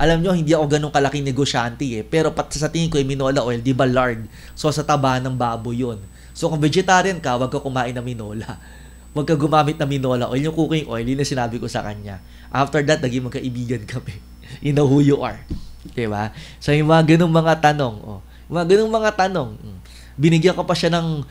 alam nyo, hindi ako ganun kalaking negosyante pero sa tingin ko yung Minola oil, di ba lard? So sa taba ng baboy yun. So kung vegetarian ka, wag ka kumain ng Minola. Wag ka gumamit ng Minola oil. Yung cooking oil, yun na sinabi ko sa kanya. After that, naging magkaibigan kami. You know who you are. Diba? So yung mga ganung mga tanong. Binigyan ko pa siya ng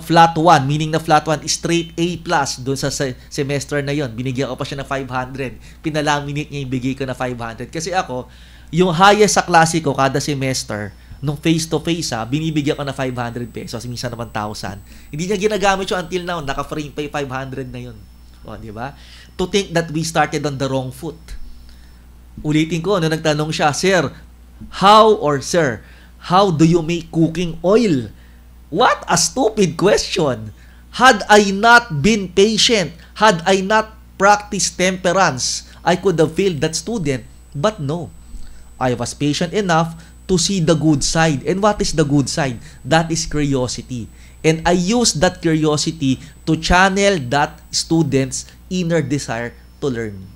flat 1, meaning na flat 1 straight A+, doon sa semester na yon. Binigyan ko pa siya ng 500. Pinalaminate niya yung bigay ko na 500. Kasi ako, yung highest sa klase ko kada semester, nung face-to-face binibigyan ko na 500 pesos, minsan naman 1,000. Hindi niya ginagamit yun until now, naka-frame pa yung 500 na yun. Di ba? To think that we started on the wrong foot. Ulitin ko, nagtanong siya, Sir, how do you make cooking oil? What a stupid question. Had I not been patient, had I not practiced temperance, I could have failed that student. But no, I was patient enough to see the good side. And what is the good side? That is curiosity. And I used that curiosity to channel that student's inner desire to learn.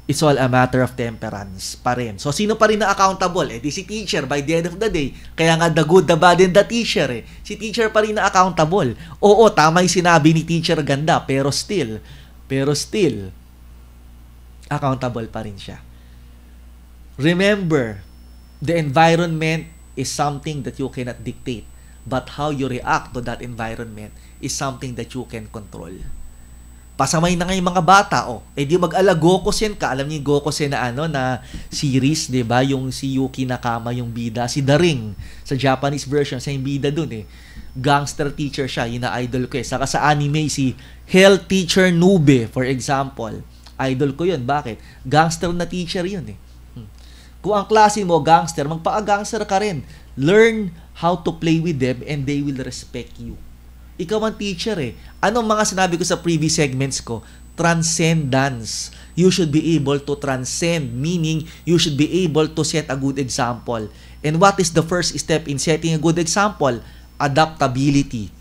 It's all a matter of temperance pa rin. So, sino pa rin na accountable? Di si teacher by the end of the day. Kaya nga the good, the bad, and the teacher Si teacher pa rin na accountable. Oo, tama yung sinabi ni teacher, ganda. Pero still, accountable pa rin siya. Remember, the environment is something that you cannot dictate, but how you react to that environment is something that you can control. Pasamay na nga yung mga bata, di mag-ala Gokusen ka. Alam niyo yung Gokusen na na series, 'di ba? Yung si Yuki Nakama yung bida, si The Ring sa Japanese version, sa yung bida dun gangster teacher siya, yun na idol ko Saka sa anime si Hell Teacher Nube, for example. Idol ko yun. Bakit? Gangster na teacher yun Kung ang klase mo gangster, magpa-gangster ka rin. Learn how to play with them and they will respect you. Ikaw ang teacher Anong mga sinabi ko sa previous segments ko? Transcendence. You should be able to transcend, meaning you should be able to set a good example. And what is the first step in setting a good example? Adaptability.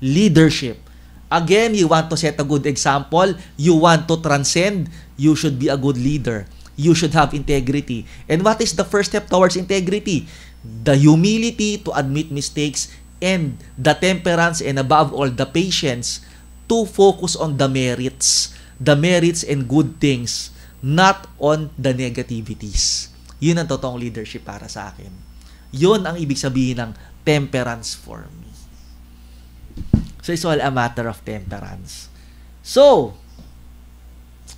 Leadership. Again, you want to set a good example, you want to transcend, you should be a good leader. You should have integrity. And what is the first step towards integrity? The humility to admit mistakes and the temperance and above all, the patience to focus on the merits and good things, not on the negativities. Yun ang totoong leadership para sa akin. Yun ang ibig sabihin ng temperance for me. So it's all a matter of temperance. So,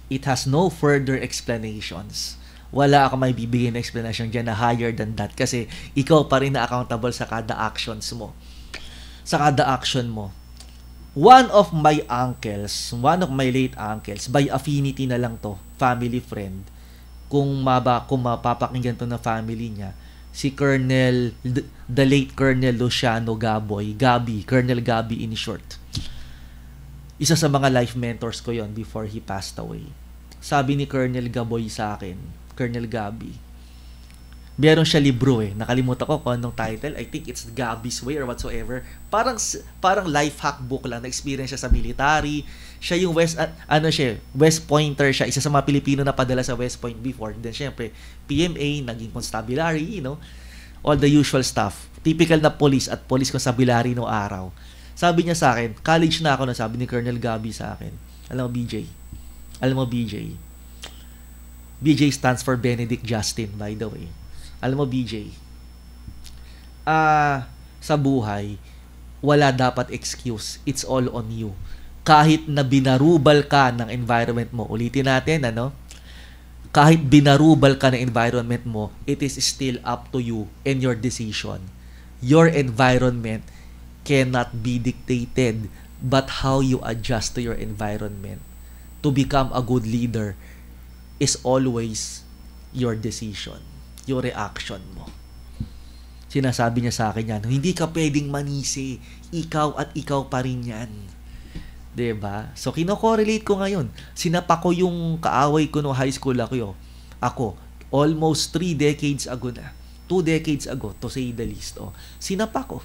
it has no further explanations. Wala ako may bibigyan na explanation dyan na higher than that kasi ikaw pa rin na accountable sa kada actions mo. Sa kada action mo. One of my late uncles, by affinity na lang to, family friend, kung mapapakinggan to na family niya, si the late Colonel Luciano Gabi, Colonel Gabi in short. Isa sa mga life mentors ko yon before he passed away. Sabi ni Colonel Gaboy sa akin, Colonel Gabi, meron siya libro nakalimutan ko kung anong title. I think it's Gabi's Way or whatsoever. Parang life hack book lang, na-experience siya sa military. Siya yung West Pointer siya, isa sa mga Pilipino na padala sa West Point before. Then syempre, PMA, naging constabulary, all the usual stuff. Typical na police at police constabulary no araw. Sabi niya sa akin, college na ako na, sabi ni Colonel Gabi sa akin, alam mo BJ stands for Benedict Justin, by the way. Alam mo BJ, sa buhay, wala dapat excuse. It's all on you. Kahit na binarubal ka ng environment mo, ulitin natin, kahit binarubal ka ng environment mo, it is still up to you and your decision. Your environment cannot be dictated, but how you adjust to your environment to become a good leader is always your decision, your reaction mo. Sinasabi niya sa akin yan, hindi ka pwedeng manisi, ikaw at ikaw pa rin yan. 'Di ba? So kino-correlate ko ngayon. Sinapak ko yung kaaway ko no high school ako almost 3 decades ago na. 2 decades ago to say the least. Sinapak ko.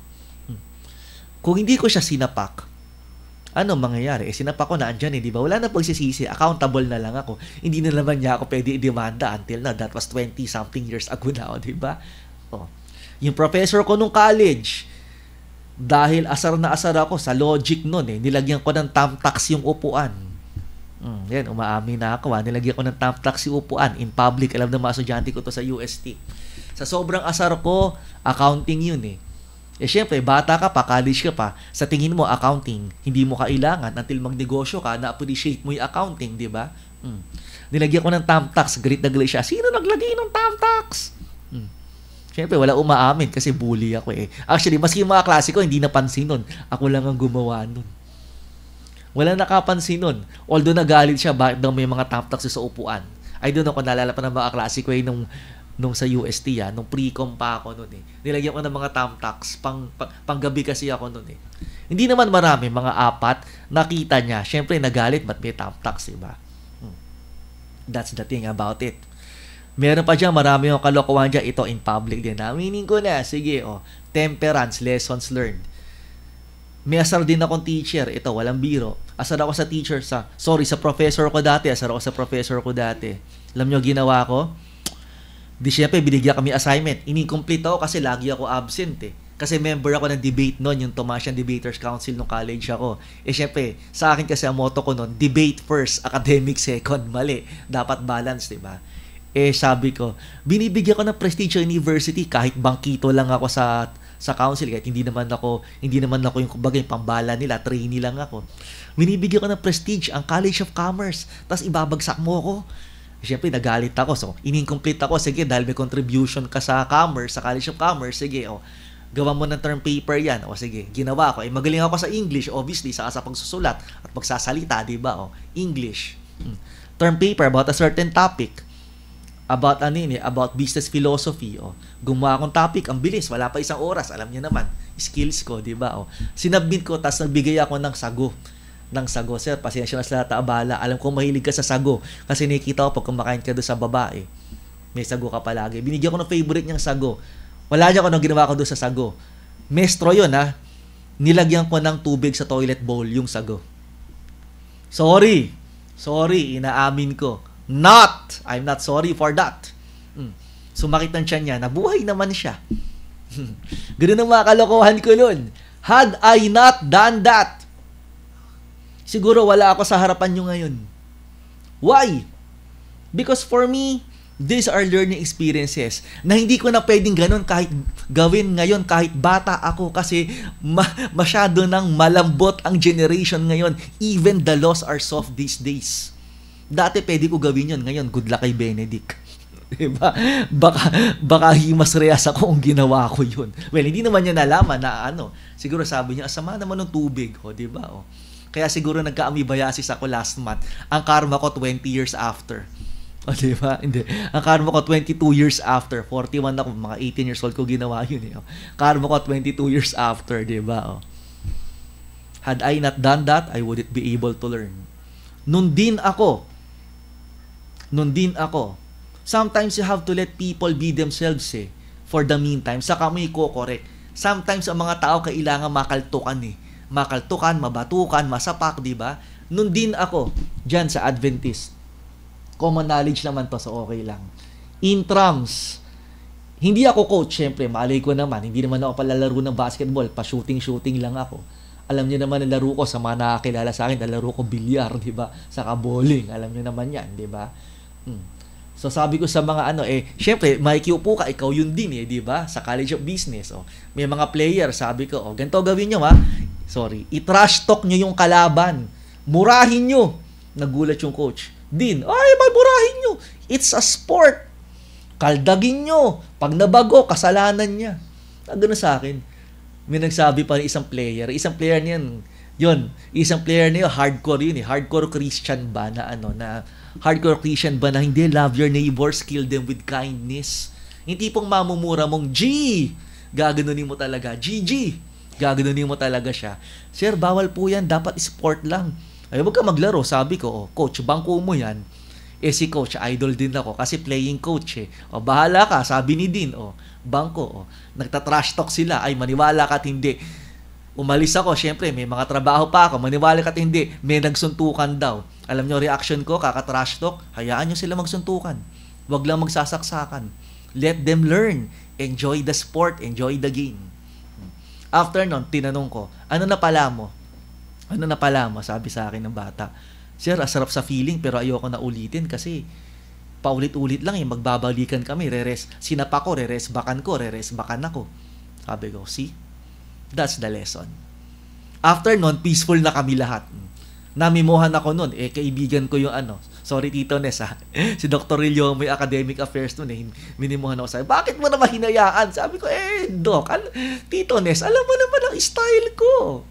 Kung hindi ko siya sinapak, ano mangyayari? Sinapak ko na andyan di ba? Wala na pagsisisi. Accountable na lang ako. Hindi na naman niya ako pwede i-demanda until now. That was 20-something years ago na, di ba? Yung professor ko nung college, dahil asar na asar ako sa logic nun nilagyan ko ng thumbtacks yung upuan. Yan, umaamin na ako. Nilagyan ko ng thumbtacks yung upuan in public. Alam na mga estudyante ko to sa UST. Sa sobrang asar ko, accounting yun syempre, bata ka pa, college ka pa, sa tingin mo, accounting, hindi mo kailangan until magnegosyo ka, na-appreciate mo yung accounting, di ba? Nilagyan ko ng thumbtacks, galit na galit siya. Sino naglagay ng thumbtacks? Syempre, wala umaamin kasi bully ako Actually, maski yung mga klase ko, hindi napansin nun. Ako lang ang gumawa nun. Wala nakapansin nun. Although nagalit siya, bakit daw may mga thumbtacks sa upuan. I don't know kung naalala pa ng mga klase ko nung sa UST nung pre-com pa ako nun Nilagyan ko ng mga thumbtacks, panggabi kasi ako nun Hindi naman marami, mga 4, nakita niya. Syempre, nagalit, ba't may thumbtacks, diba? That's the thing about it. Meron pa dyan, marami yung kalokohan dyan. Ito in public din. Aminin ko na. Sige, temperance, lessons learned. May asar din akong teacher. Ito, walang biro. Asar ako sa teacher, sa professor ko dati. Alam nyo, ginawa ko? Di syempre, binigyan kami assignment. Incomplete ako kasi lagi ako absent Kasi member ako ng debate noon, yung Tomasian Debaters Council nung college ako. Syempre, sa akin kasi ang motto ko noon, debate first, academic second. Mali. Dapat balance, di ba? Sabi ko, binibigyan ko ng prestige university kahit bangkito lang ako sa council, kahit hindi naman ako yung kumbaga yung pambala nila, trainee lang ako. Binibigyan ko ng prestige ang College of Commerce, tapos ibabagsak mo ako. Siyempre, nagalit ako. So, in-incomplete ako. Sige, dahil may contribution ka sa Commerce, sa College of Commerce, sige, gawa mo ng term paper yan. Sige, ginawa ko. Magaling ako sa English, obviously, sa pagsusulat at pagsasalita, di ba? English. Term paper about a certain topic. About business philosophy. Gumawa akong topic, ang bilis, wala pa isang oras. Alam niyo naman, skills ko, di ba? Sinabmit ko, tapos nagbigay ako ng sago. Sir, pasensya na sa abala. Alam ko mahilig ka sa sago. Kasi nakikita ko pag kumakain ka doon sa babae, may sago ka palagi. Binigyan ko ng favorite niyang sago. Wala niya kung anong ginawa ko doon sa sago. Mestro yun, ha? Nilagyan ko ng tubig sa toilet bowl yung sago. Sorry, inaamin ko. I'm not sorry for that. Sumakit ng tiyan niya, nabuhay naman siya. Ganun ang mga kalokohan ko nun. Had I not done that, siguro wala ako sa harapan nyo ngayon. Why? Because for me, these are learning experiences na hindi ko na pwedeng ganun kahit gawin ngayon kahit bata ako kasi masyado nang malambot ang generation ngayon. Even the laws are soft these days. Dati pwede ko gawin yun. Ngayon, good luck kay Benedict. Diba? Baka himas reyas ako kung ginawa ko yun. Well, hindi naman niya nalaman na siguro sabi niya, asama naman ng tubig. Diba? Kaya siguro nagka-amoebiasis ako last month. Ang karma ko 20 years after. Diba? Hindi. Ang karma ko 22 years after. 41 ako, mga 18 years old ko ginawa yun. Karma ko 22 years after. Diba? Had I not done that, I wouldn't be able to learn. Nun din ako. Sometimes you have to let people be themselves for the meantime. Saka mo i-correct. Sometimes ang mga tao kailangan makaltukan Makaltukan, mabatukan, masapak, di ba? Nun din ako, dyan sa Adventist. Common knowledge naman to, so okay lang. Intrams. Hindi ako coach, syempre, malay ko naman. Hindi naman ako palalaro ng basketball. Pa-shooting lang ako. Alam niyo naman ang laro ko sa mga nakakilala sa akin, laro ko bilyar, di ba? Saka bowling, alam niyo naman yan, di ba? So sabi ko sa mga syempre, makikiupo ka, ikaw yun din di ba? Sa College of Business, may mga player, sabi ko, ganito gawin nyo i-trash talk nyo yung kalaban. Murahin nyo. Nagulat yung coach. Murahin nyo. It's a sport. Kaldagin nyo. Pag nabago, kasalanan niya. Gano'n sa akin. May nagsabi pa ng isang player niyan, isang player niya, hardcore yun hardcore Christian ba na hardcore Christian ba na hindi love your neighbors, kill them with kindness. Hindi pong mamumura mong gaganunin mo talaga. GG. Gaganunin mo talaga siya. Sir, bawal po yan. Dapat sport lang. Huwag ka maglaro. Sabi ko, coach, bangko mo yan. Si coach, idol din ako kasi playing coach bahala ka. Sabi ni Dean, bangko. Nagtatrash talk sila. Ay, maniwala ka at hindi. Umalis ako, syempre, may mga trabaho pa ako. Maniwala ka at hindi. May nagsuntukan daw. Alam nyo, reaction ko, kaka-trash talk, hayaan nyo sila magsuntukan. Huwag lang magsasaksakan. Let them learn. Enjoy the sport. Enjoy the game. After nun, tinanong ko, ano na pala mo? Sabi sa akin ng bata. Sir, asarap sa feeling pero ayoko na ulitin kasi paulit-ulit lang magbabalikan kami. Sinapa ko, reresbakan ako. Sabi ko, see? That's the lesson. After nun, peaceful na kami lahat. Namimuhan ako nun. Kaibigan ko yung sorry, Tito Nes si Dr. Rillo, may academic affairs nun minimuhan ako. Sabi, bakit mo naman hinayaan? Sabi ko, Doc, Tito Nes, alam mo naman ang style ko.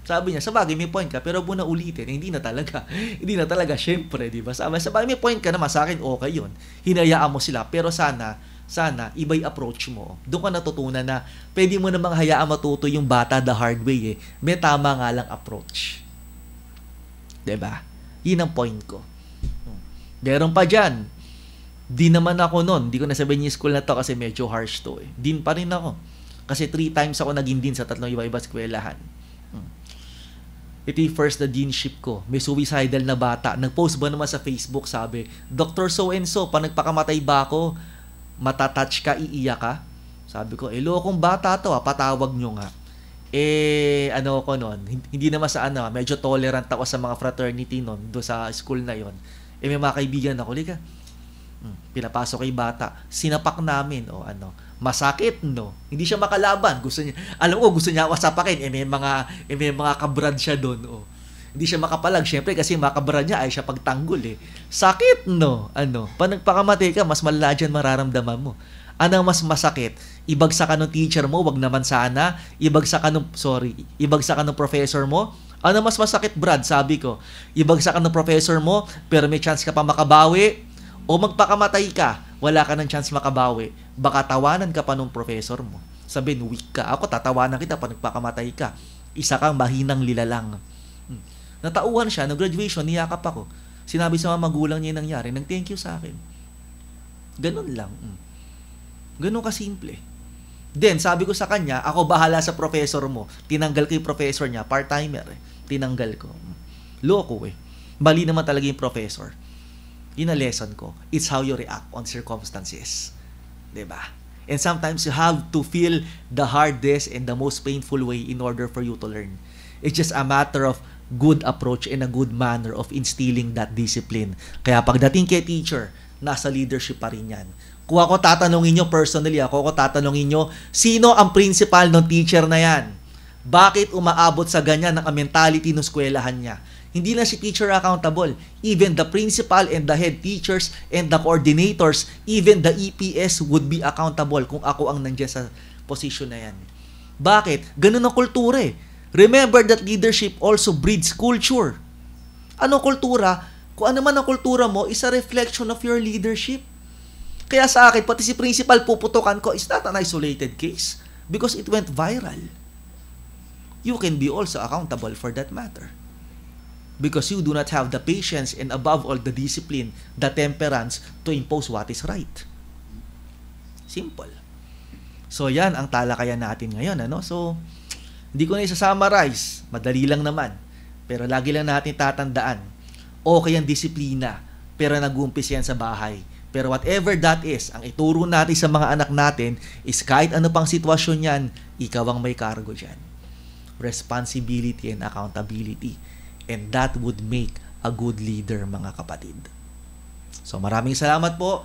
Sabi niya, sabagay may point ka, pero muna ulitin. Hindi na talaga, syempre, di ba? Sabagay may point ka naman, sa akin okay yun. Hinayaan mo sila, pero sana, iba'y approach mo. Doon ka natutunan na pwede mo namang hayaan matuto yung bata the hard way May tama nga lang approach. Diba? Yun ang point ko. Meron pa dyan. Di naman ako nun. Di ko nasabihin yung school na to kasi medyo harsh to Din pa rin ako. Kasi 3 times ako naging din sa 3 iba-iba eskwelahan. Ito yung first na deanship ko. May suicidal na bata. Nag-post ba naman sa Facebook, sabi, Dr. So-and-so, pa nagpakamatay ba ako? Matatouch ka, iiyak ka? Sabi ko, lokong bata to, patawag nyo nga. Ano ko nun, hindi naman sa medyo tolerant ako sa mga fraternity nun, do sa school na yon. May mga kaibigan ako, lika, pinapasok kay bata, sinapak namin, masakit, no? Hindi siya makalaban, gusto niya, alam ko, gusto niya ako sapakin, may mga kabrad siya doon, Hindi siya makapalag, syempre, kasi makabrad niya, ay siya pagtanggol, Sakit, no? Pa nagpakamati ka, mas malala dyan mararamdaman mo. Ano mas masakit? Ibagsak ka ng teacher mo, wag naman sana. Ibagsak ka ng professor mo. Ano mas masakit, Brad? Sabi ko, ibagsak ka ng professor mo, pero may chance ka pa makabawi. O magpakamatay ka, wala ka ng chance makabawi. Baka tawanan ka pa ng professor mo. Sabihin, weak ka. Ako, tatawanan kita pa nagpakamatay ka. Isa kang mahinang lilalang. Natauhan siya, nag-graduation, niyakap ako. Sinabi sa mga magulang niya yung nangyari, nag-thank you sa akin. Ganun lang. Ganun kasimple. Then, sabi ko sa kanya, ako bahala sa professor mo. Tinanggal ko yung professor niya, part-timer. Tinanggal ko. Loko Mali naman talaga yung professor. Yun ang lesson ko. It's how you react on circumstances. Diba? And sometimes you have to feel the hardest and the most painful way in order for you to learn. It's just a matter of good approach and a good manner of instilling that discipline. Kaya pagdating kay teacher, nasa leadership pa rin yan. Kung ako tatanungin nyo personally, sino ang principal ng teacher na yan? Bakit umaabot sa ganyan ang mentality ng eskwelahan niya? Hindi na si teacher accountable. Even the principal and the head teachers and the coordinators, even the EPS would be accountable kung ako ang nandiyan sa position na yan. Bakit? Ganun ang kultura Remember that leadership also breeds culture. Ano kultura? Kung ano man ang kultura mo, is a reflection of your leadership. Kaya sa akin, pati si principal puputukan ko, is not an isolated case because it went viral. You can be also accountable for that matter. Because you do not have the patience and above all the discipline, the temperance to impose what is right. Simple. So yan ang talakayan natin ngayon. So, hindi ko na isa-summarize. Madali lang naman. Pero lagi lang natin tatandaan. Okay ang disiplina, pero nag-uumpis yan sa bahay. Pero whatever that is, ang ituro natin sa mga anak natin is kahit ano pang sitwasyon yan, ikaw ang may cargo dyan. Responsibility and accountability. And that would make a good leader, mga kapatid. So maraming salamat po.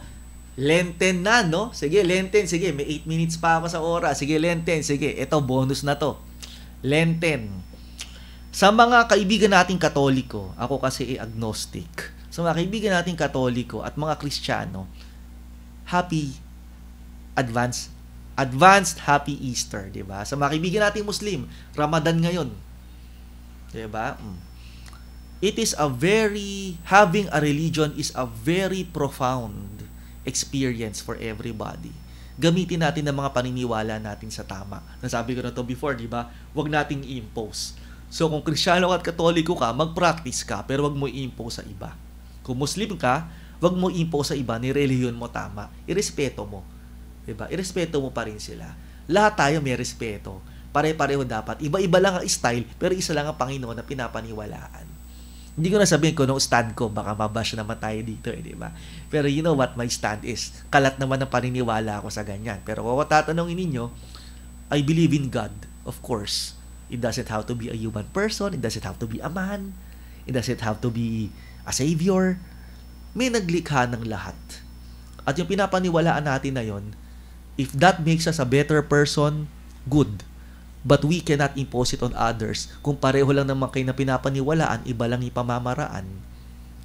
Lenten na, no? Sige, Lenten. Sige, may 8 minutes pa ako sa oras. Sige, Lenten. Sige, ito, bonus na to. Lenten. Sa mga kaibigan nating Katoliko, ako kasi agnostic. Sa mga kaibigan nating Katoliko at mga Kristiyano, happy advanced happy Easter, 'di ba? Sa mga kaibigan nating Muslim, Ramadan ngayon. 'Di ba? Having a religion is a very profound experience for everybody. Gamitin natin ang mga paniniwala natin sa tama. Nasabi ko na to before, 'di ba? Huwag nating i-impose. So kung Kristiyano at Katoliko ka, mag-practice ka, pero wag mo i-impose sa iba. Kung Muslim ka, wag mo i-impose sa iba, ni relihiyon mo tama. Irespeto mo. Diba? Irespeto mo pa rin sila. Lahat tayo may respeto. Pare-pareho dapat. Iba-iba lang ang style, pero isa lang ang Panginoon na pinapaniwalaan. Hindi ko na sabihin kung anong stand ko, baka mabash naman tayo dito, diba? Pero you know what my stand is. Kalat naman ang paniniwala ako sa ganyan. Pero kung tatanungin ninyo, I believe in God, of course. It doesn't have to be a human person. It doesn't have to be a man. It doesn't have to be a savior. May naglikha ng lahat. At yung pinapaniwalaan natin na yon, if that makes us a better person, good. But we cannot impose it on others. Kung pareho lang naman kayo na pinapaniwalaan, iba lang yung pamamaraan.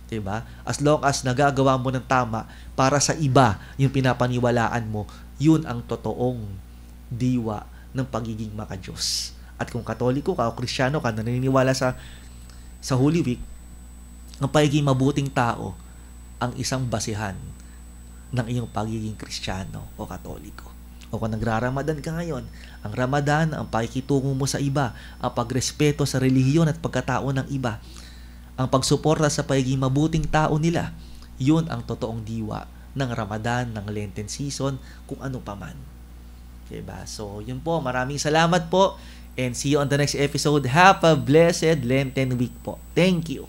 Diba? As long as nagagawa mo ng tama para sa iba yung pinapaniwalaan mo, yun ang totoong diwa ng pagiging makadiyos. At kung Katoliko ka o Kristiyano ka na naniniwala sa Holy Week, ang pagiging mabuting tao ang isang basihan ng iyong pagiging Kristiyano o Katoliko. O kung nagraramadan ka ngayon, ang Ramadan, ang pakikitungo mo sa iba, ang pagrespeto sa relihiyon at pagkatao ng iba, ang pagsuporta sa pagiging mabuting tao nila, yun ang totoong diwa ng Ramadan, ng Lenten season, kung ano pa man. Diba? So, yun po. Maraming salamat po. And see you on the next episode. Have a blessed Lenten week po. Thank you.